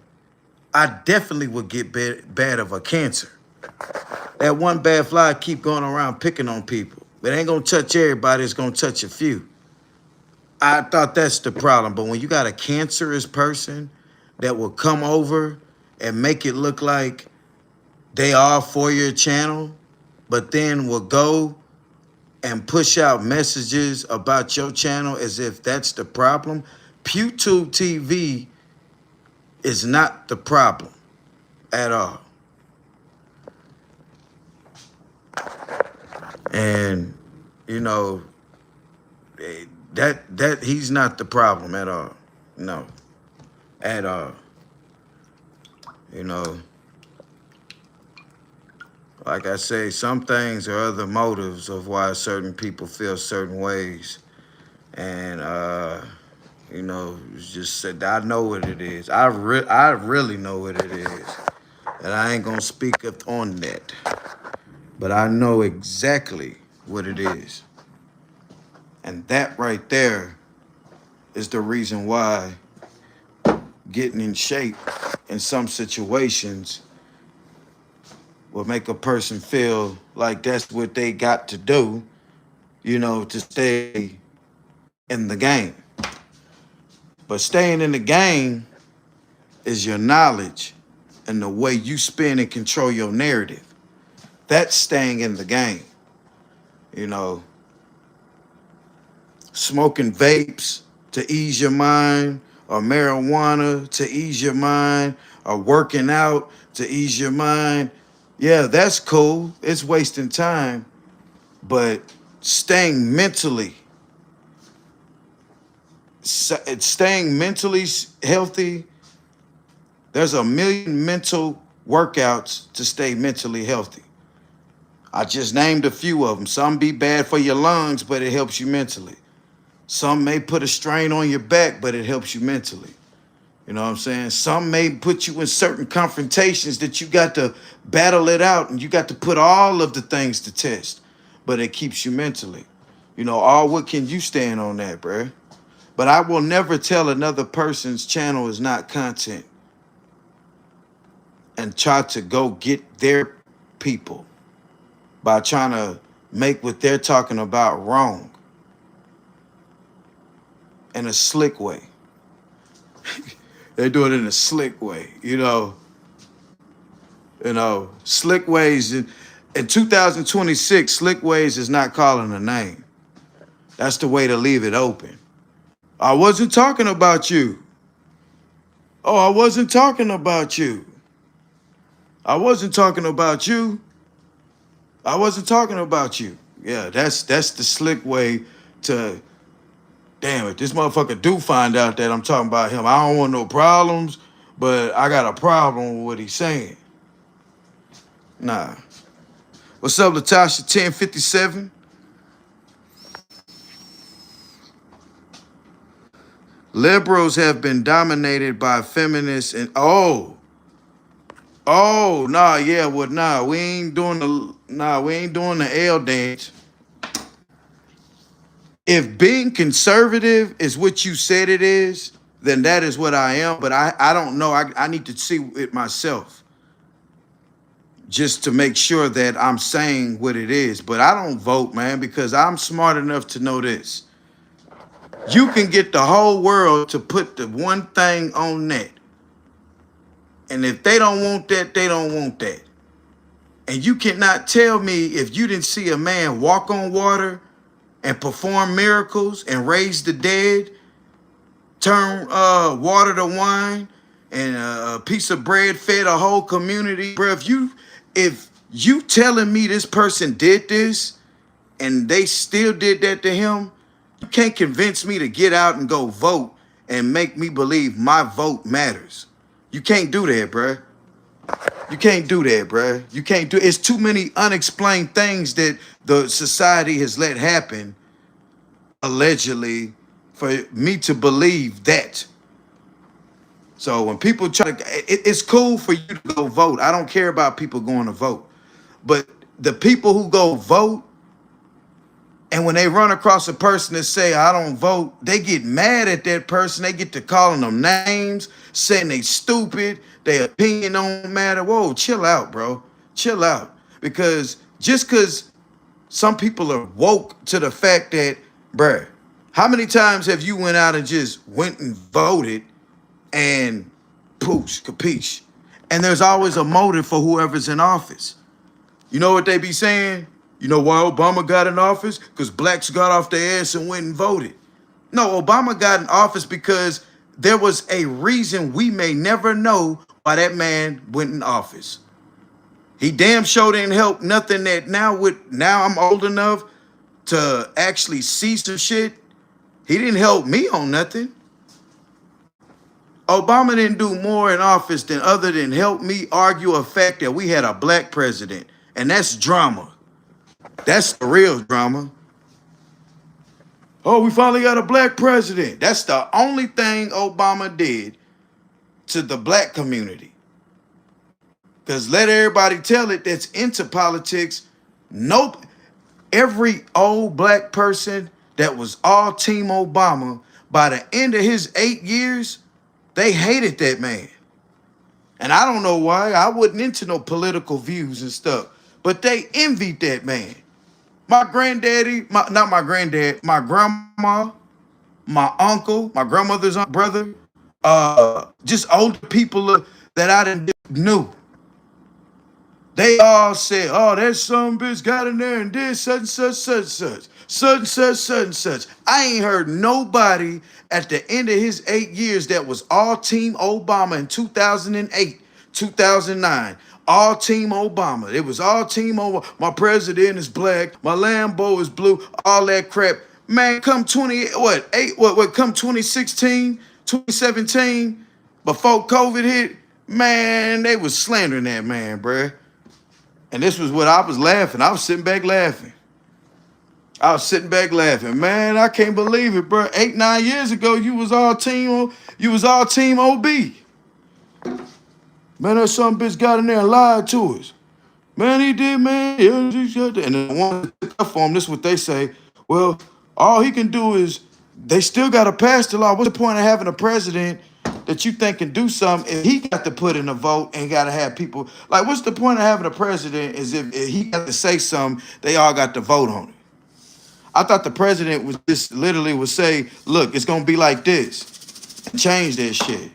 I definitely would get bad of a cancer. That one bad fly keep going around picking on people. It ain't gonna touch everybody, it's gonna touch a few. I thought that's the problem. But when you got a cancerous person that will come over and make it look like they are for your channel, but then will go and push out messages about your channel as if that's the problem. Pugh Tube TV is not the problem at all. And, you know, that he's not the problem at all. No, at all. You know, like I say, some things are other motives of why certain people feel certain ways. And, you know, it's just said, I know what it is. I really know what it is. And I ain't gonna speak on that. But I know exactly what it is. And that right there is the reason why getting in shape in some situations will make a person feel like that's what they got to do, you know, to stay in the game. But staying in the game is your knowledge and the way you spin and control your narrative. That's staying in the game. You know, smoking vapes to ease your mind, or marijuana to ease your mind, or working out to ease your mind. Yeah, that's cool. It's wasting time. But staying mentally healthy, there's a million mental workouts to stay mentally healthy. I just named a few of them. Some be bad for your lungs, but it helps you mentally. Some may put a strain on your back, but it helps you mentally. You know what I'm saying? Some may put you in certain confrontations that you got to battle it out and you got to put all of the things to test, but it keeps you mentally. You know, what can you stand on that, bruh? But I will never tell another person's channel is not content and try to go get their people by trying to make what they're talking about wrong in a slick way. They do it in a slick way, you know. Slick ways in 2026, slick ways is not calling a name. That's the way to leave it open. I wasn't talking about you. Oh, I wasn't talking about you. I wasn't talking about you. I wasn't talking about you. Yeah, that's the slick way to, damn it, this motherfucker do find out that I'm talking about him. I don't want no problems, but I got a problem with what he's saying. Nah. What's up, Latasha 1057? Liberals have been dominated by feminists and we ain't doing the L dance. If being conservative is what you said it is, then that is what I am. But I don't know. I need to see it myself just to make sure that I'm saying what it is. But I don't vote, man, because I'm smart enough to know this. You can get the whole world to put the one thing on that. And if they don't want that, they don't want that. And you cannot tell me if you didn't see a man walk on water and perform miracles and raise the dead, turn water to wine, and a piece of bread fed a whole community. Bro, if you telling me this person did this and they still did that to him, you can't convince me to get out and go vote and make me believe my vote matters. You can't do that, bro. You can't do that, bruh. You can't do. It's too many unexplained things that the society has let happen, allegedly, for me to believe that. So when people try to, it's cool for you to go vote. I don't care about people going to vote. But the people who go vote, and when they run across a person that say, I don't vote, they get mad at that person. They get to calling them names, saying they stupid, their opinion don't matter. Whoa, chill out, bro. Chill out. Because just because some people are woke to the fact that, bruh, how many times have you went out and just went and voted and poosh, capiche? And there's always a motive for whoever's in office. You know what they be saying? You know why Obama got in office? Because blacks got off their ass and went and voted. No, Obama got in office because there was a reason we may never know why that man went in office. He damn sure didn't help nothing that now I'm old enough to actually see some shit. He didn't help me on nothing. Obama didn't do more in office than other than help me argue a fact that we had a black president. And that's drama. That's the real drama. Oh, we finally got a black president. That's the only thing Obama did to the black community. Because let everybody tell it that's into politics. Nope. Every old black person that was all Team Obama, by the end of his 8 years, they hated that man. And I don't know why. I wasn't into no political views and stuff. But they envied that man. My granddaddy, not my granddad, my grandma, my uncle, my grandmother's brother, just older people that I didn't knew. They all said, oh, that son bitch got in there and did such and such, such and such, such and such, such and such. I ain't heard nobody at the end of his 8 years that was all Team Obama in 2008, 2009. All Team Obama. It was all Team Obama. My president is black. My Lambo is blue. All that crap. Man, come 2016, 2017, before COVID hit, man, they was slandering that man, bruh. And this was what I was laughing. I was sitting back laughing. Man, I can't believe it, bro. 8, 9 years ago, you was all Team OB. Man, that son bitch got in there and lied to us. Man, he did, man. And then one that took up for him, this is what they say. Well, all he can do is, they still got to pass the law. What's the point of having a president that you think can do something if he got to put in a vote and got to have people? Like, what's the point of having a president is if he got to say something, they all got to vote on it. I thought the president was just literally would say, look, it's going to be like this, and change that shit.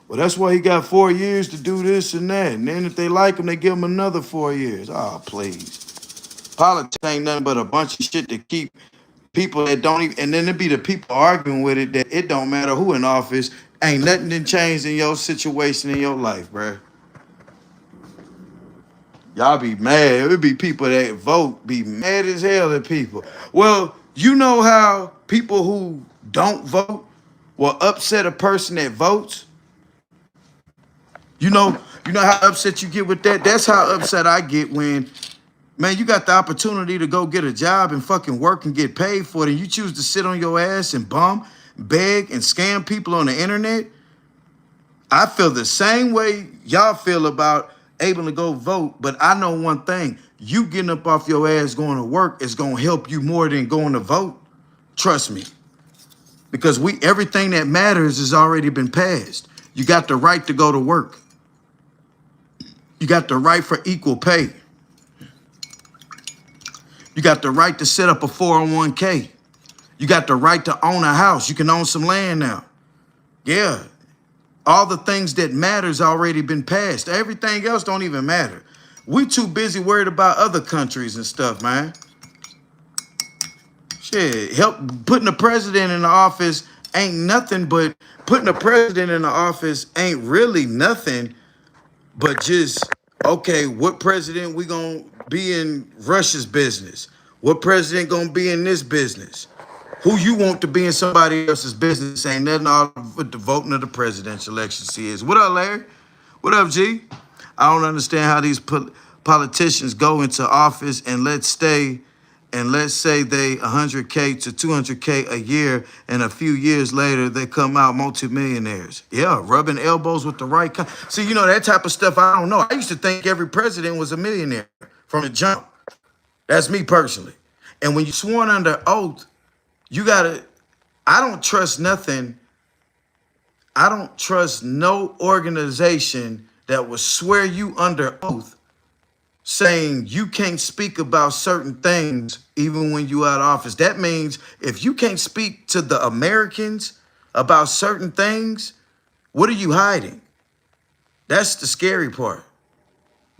Well, that's why he got 4 years to do this and that. And then if they like him, they give him another 4 years. Oh, please. Politics ain't nothing but a bunch of shit to keep people that don't even, and then it be the people arguing with it that it don't matter who in office, ain't nothing that changed in your situation in your life, bruh. Y'all be mad. It be people that vote be mad as hell at people. Well, you know how people who don't vote will upset a person that votes? You know how upset you get with that? That's how upset I get when, man, you got the opportunity to go get a job and fucking work and get paid for it, and you choose to sit on your ass and bum, beg, and scam people on the internet. I feel the same way y'all feel about able to go vote, but I know one thing. You getting up off your ass going to work is going to help you more than going to vote. Trust me. Because everything that matters has already been passed. You got the right to go to work. You got the right for equal pay. You got the right to set up a 401k. You got the right to own a house. You can own some land now. Yeah. All the things that matters already been passed. Everything else don't even matter. We too busy worried about other countries and stuff, man. Shit, putting the president in the office ain't nothing but, putting the president in the office ain't really nothing but just, okay, what president we gonna be in Russia's business? What president gonna be in this business? Who you want to be in somebody else's business ain't nothing all with the voting of the presidential election is. What up, Larry? What up, G? I don't understand how these politicians go into office and let's say they 100K to 200K a year, and a few years later they come out multimillionaires. Yeah, rubbing elbows with the right kind. See, you know, that type of stuff I don't know. I used to think every president was a millionaire from the jump. That's me personally. And when you sworn under oath, you gotta, I don't trust nothing. I don't trust no organization that will swear you under oath saying you can't speak about certain things even when you out of office. That means if you can't speak to the Americans about certain things, what are you hiding? That's the scary part.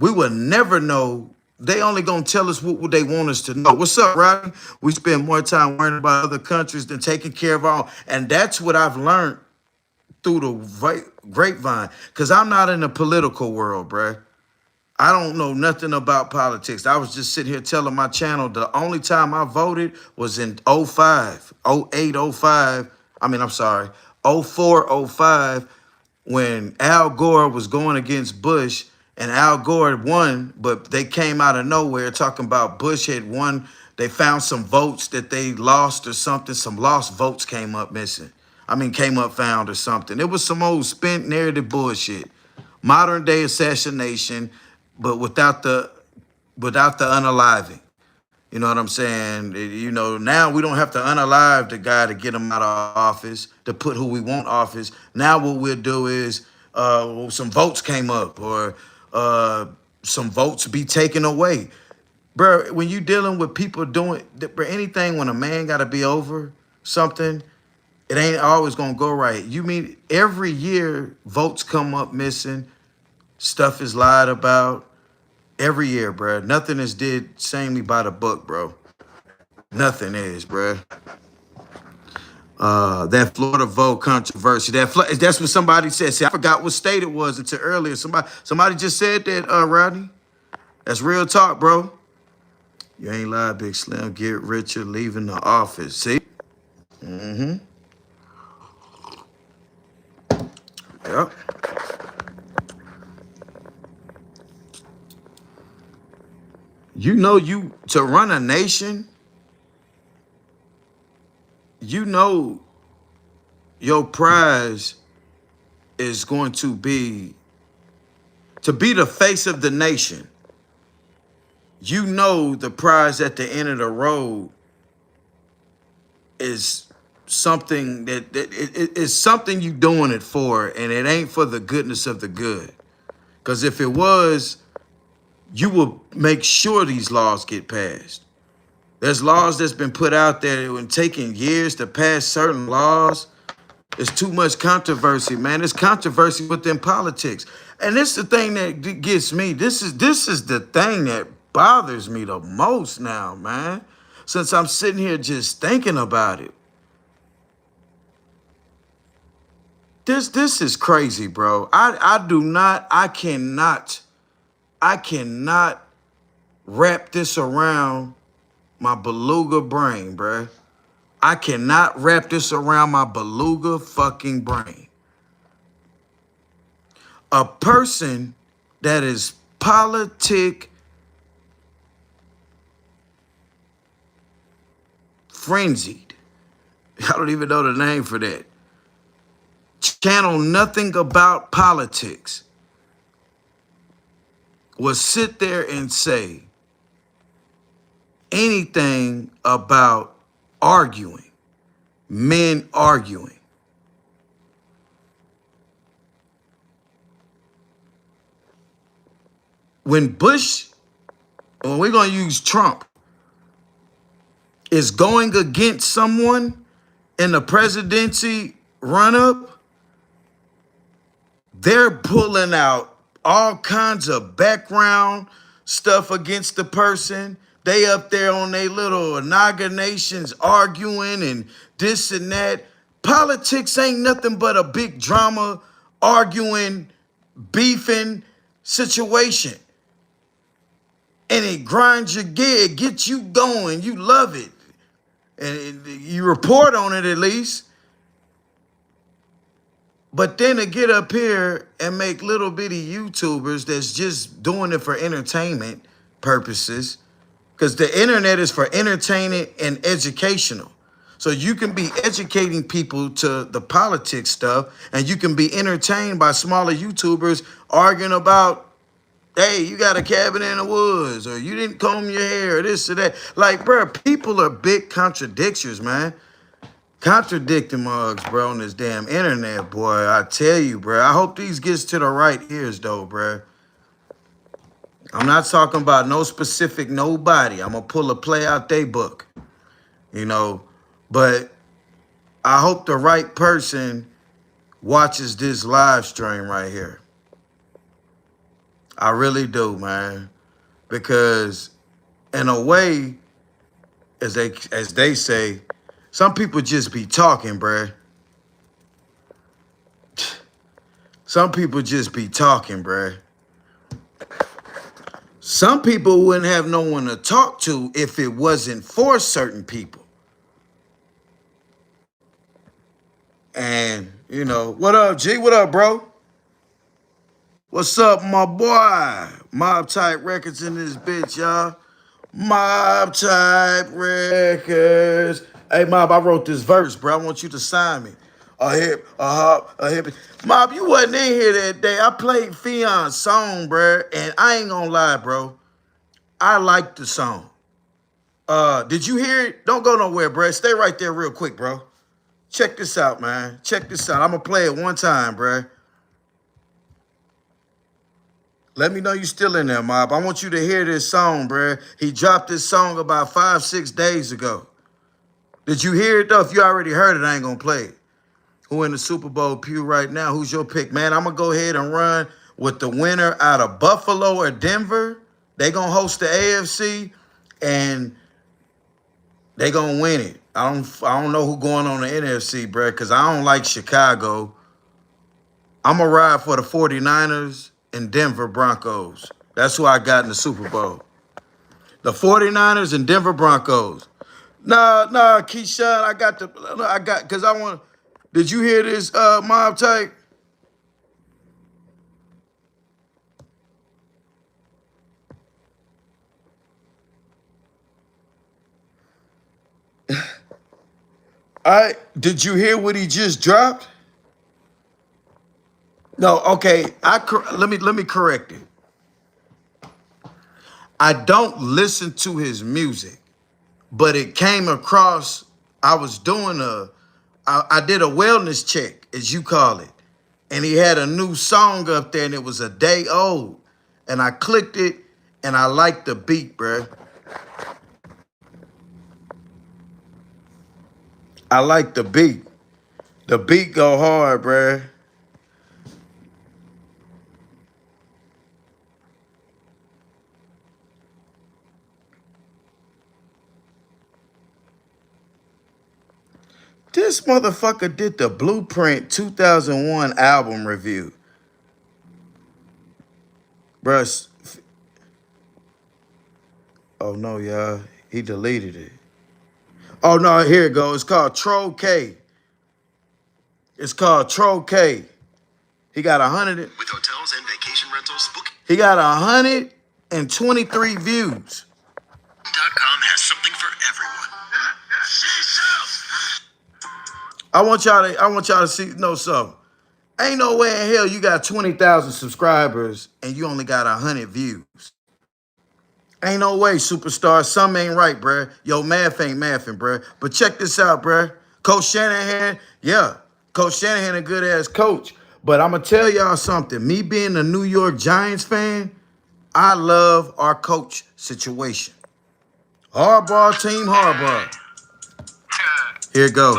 We will never know. They only gonna tell us what they want us to know. What's up, Rodney? We spend more time worrying about other countries than taking care of our own. And that's what I've learned through the grapevine. Because I'm not in the political world, bruh. I don't know nothing about politics. I was just sitting here telling my channel the only time I voted was in 05, 08, 05. I mean, I'm sorry, 04, 05, when Al Gore was going against Bush, and Al Gore won, but they came out of nowhere talking about Bush had won. They found some votes that they lost or something. Some lost votes came up missing. I mean, came up found or something. It was some old spent narrative bullshit. Modern day assassination, but without the unaliving. You know what I'm saying? You know, now we don't have to unalive the guy to get him out of office, to put who we want office. Now what we'll do is some votes came up, or some votes be taken away. Bro, when you dealing with people doing anything, when a man got to be over something, it ain't always going to go right. You mean every year votes come up missing, stuff is lied about. Every year, bro. Nothing is did sanely by the book, bro. Nothing is, bro. That Florida vote controversy. That's what somebody said. See, I forgot what state it was until earlier. Somebody just said that, Rodney. That's real talk, bro. You ain't lied, Big Slim. Get richer, leaving the office. See? Mm-hmm. Yep. You know, to run a nation, you know your prize is going to be the face of the nation. You know the prize at the end of the road is something that it's something you doing it for, and it ain't for the goodness of the good. Because if it was, you will make sure these laws get passed. There's laws that's been put out there and taking years to pass certain laws. It's too much controversy, man. It's controversy within politics. And this is the thing that gets me. This is the thing that bothers me the most now, man. Since I'm sitting here just thinking about it. This is crazy, bro. I cannot wrap this around my beluga brain, bruh. I cannot wrap this around my beluga fucking brain. A person that is politic frenzied. I don't even know the name for that. Channel nothing about politics. Will sit there and say anything about arguing, men arguing. When we're going to use Trump, is going against someone in the presidency run-up, they're pulling out all kinds of background stuff against the person. They up there on their little inaugurations arguing and this and that. Politics ain't nothing but a big drama, arguing, beefing situation. And it grinds your gear, it gets you going, you love it. And you report on it at least. But then to get up here and make little bitty YouTubers that's just doing it for entertainment purposes, because the internet is for entertaining and educational. So you can be educating people to the politics stuff, and you can be entertained by smaller YouTubers arguing about, hey, you got a cabin in the woods, or you didn't comb your hair, or this or that. Like, bro, people are big contradictions, man. Contradicting mugs, bro, on this damn internet, boy. I tell you, bro. I hope these gets to the right ears, though, bro. I'm not talking about no specific nobody. I'm going to pull a play out they book, you know. But I hope the right person watches this live stream right here. I really do, man. Because in a way, as they say, some people just be talking, bruh. Some people just be talking, bruh. Some people wouldn't have no one to talk to if it wasn't for certain people. And, you know, what up, G? What up, bro? What's up, my boy? Mob Type Records in this bitch, y'all. Mob Type Records. Hey, Mob, I wrote this verse, bro. I want you to sign me. A hip, a hop, a hip. Mob, you wasn't in here that day. I played Fion's song, bro, and I ain't gonna lie, bro. I liked the song. Did you hear it? Don't go nowhere, bro. Stay right there real quick, bro. Check this out, man. Check this out. I'm gonna play it one time, bro. Let me know you still in there, Mob. I want you to hear this song, bro. He dropped this song about 5-6 days ago. Did you hear it, though? If you already heard it, I ain't gonna play it. Who in the Super Bowl pew right now? Who's your pick? Man, I'm gonna go ahead and run with the winner out of Buffalo or Denver. They gonna host the AFC, and they gonna win it. I don't know who going on the NFC, bro, because I don't like Chicago. I'm gonna ride for the 49ers and Denver Broncos. That's who I got in the Super Bowl. The 49ers and Denver Broncos. Nah, Keyshawn, because I want. Did you hear this, Mob Type? Did you hear what he just dropped? No, okay. Let me correct it. I don't listen to his music, but it came across. I was doing I did a wellness check, as you call it, and he had a new song up there, and it was a day old, and I clicked it, and I liked the beat, bruh. I like the beat. The beat go hard, bruh. This motherfucker did the Blueprint 2001 album review. Bruh. Oh, no, y'all. He deleted it. Oh, no, here it goes. It's called Troll K. It's called Troll K. He got 100. With hotels and vacation rentals, he got 123 views. .com has something for everyone. I want y'all to see, know something. Ain't no way in hell you got 20,000 subscribers and you only got 100 views. Ain't no way, superstar. Something ain't right, bruh. Yo, math ain't mathing, bruh. But check this out, bruh. Coach Shanahan, yeah. Coach Shanahan a good-ass coach. But I'm going to tell y'all something. Me being a New York Giants fan, I love our coach situation. Hardball, team Hardball. Here it goes.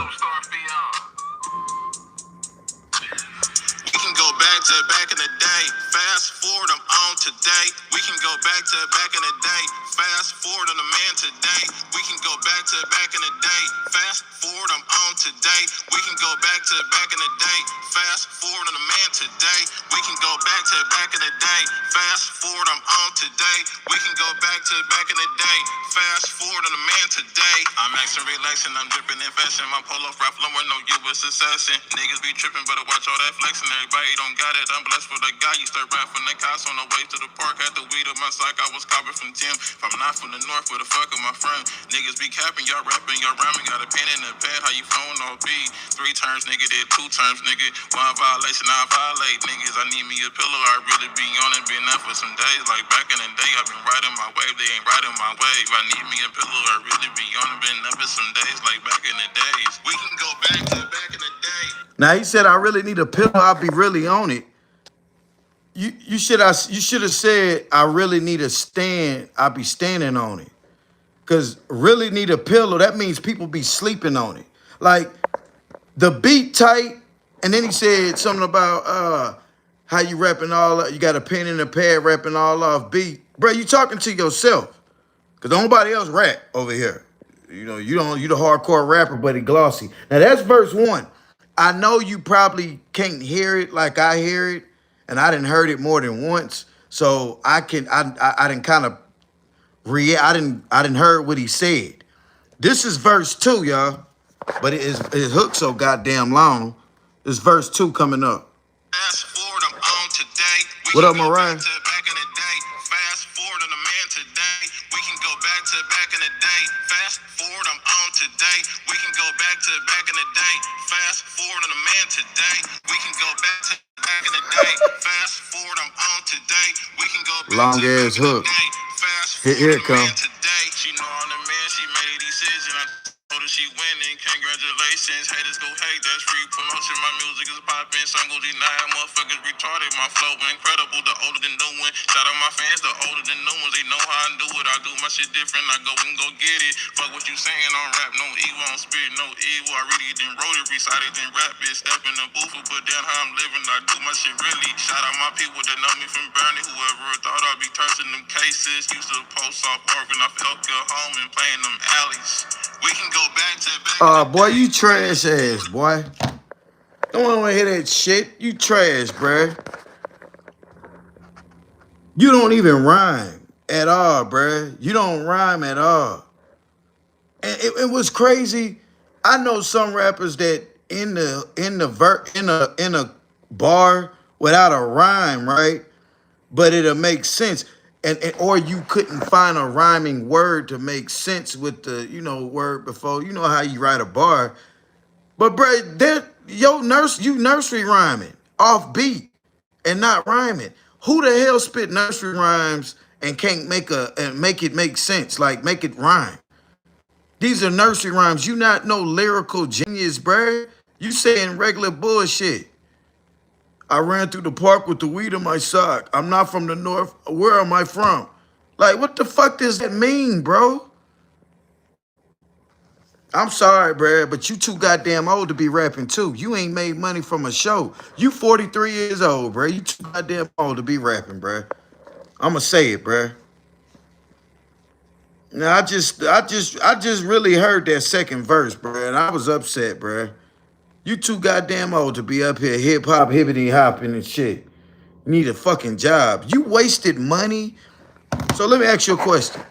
Back in the day, fast forward, I'm on today. We can go back in the day. Fast forward on the man today. We can go back in the day. Fast forward, I'm on today. We can go back in the day. Fast forward on the man today. We can go back in the day. Fast forward, I'm on today. We can go back in the day. Fast forward on the man today. I'm maxing, relaxing, I'm dripping in fashion. My polo rap flowing, no U.S. assassin. Niggas be tripping, better watch all that flexing. Everybody don't got it. I'm blessed for the guy. You start rapping the cops on the way to the park. Had the weed of my psych. I was copping from Tim. If I'm not from the north, where the fuck am my friend? Niggas be capping, y'all rapping, y'all rhyming. Got a pen in the pad. How you flowing all beat? 3 terms, nigga, did 2 terms, nigga. 1 violation, I violate niggas. I need me a pillow. I really be on it. Been up for some days. Like back in the day, I've been riding my wave. They ain't riding my wave. I need me a pillow. I really be on it. Been up for some days. Like back in the days. We can go back in the day. Now he said, I really need a pillow. I'll be really on it. You should have said, I really need a stand. I'll be standing on it. Cause really need a pillow. That means people be sleeping on it. Like the beat tight, and then he said something about how you rapping all. You got a pen in the pad rapping all off beat, bro. You talking to yourself, cause nobody else rap over here. You know, you the hardcore rapper, buddy Glossy. Now that's verse 1. I know you probably can't hear it like I hear it, and I didn't heard it more than once, so I didn't kind of I didn't heard what he said. This is verse 2, y'all, but his hook so goddamn long. This verse 2 coming up. Fast forward, I'm on today. What up, Mariah? Back in the day. Fast forward on the man today. We can go back in the day. Fast forward, I'm on today. We can go back in the day. Fast forward on the man today. We can go back in the day. Fast forward, I'm on today. We can go back long ass hook. Fast Here forward it on the come. man today. She know I'm the man. She made a decision. I told her she winning. Congratulations. Haters go hate. That's free promotion. My music is popping. Some go deny. Motherfuckers retarded. My flow incredible. The older than new one. Shout out my fans. The older than new ones. They know how I do it. I do my shit different. I go and go get it. Fuck what you saying on rap. No evil on spirit. No evil. I really didn't wrote it. Recited then rap it. Step in the booth. But then how I'm living. I do my shit really. Shout out my people that know me from Bernie. Whoever thought I'd be touching them cases. Used to post off Oregon. I felt good home and playing them alleys. We can go back. Boy, you trash ass, boy. Don't want to hear that shit. You trash, bruh. You don't even rhyme at all, bruh. You don't rhyme at all. And it was crazy. I know some rappers that in a bar without a rhyme, right? But it'll make sense. And or you couldn't find a rhyming word to make sense with the, word before. You know how you write a bar. But bro, you nursery rhyming off beat and not rhyming. Who the hell spit nursery rhymes and can't make it make sense, like make it rhyme? These are nursery rhymes. You not no lyrical genius, bro. You saying regular bullshit. I ran through the park with the weed in my sock. I'm not from the north. Where am I from? Like, what the fuck does that mean, bro? I'm sorry, bro, but you too goddamn old to be rapping too. You ain't made money from a show. You 43 years old, bro. You too goddamn old to be rapping, bro. I'ma say it, bro. Now I just really heard that second verse, bro, and I was upset, bro. You too goddamn old to be up here hip hop, hippity hopping and shit. You need a fucking job. You wasted money. So let me ask you a question.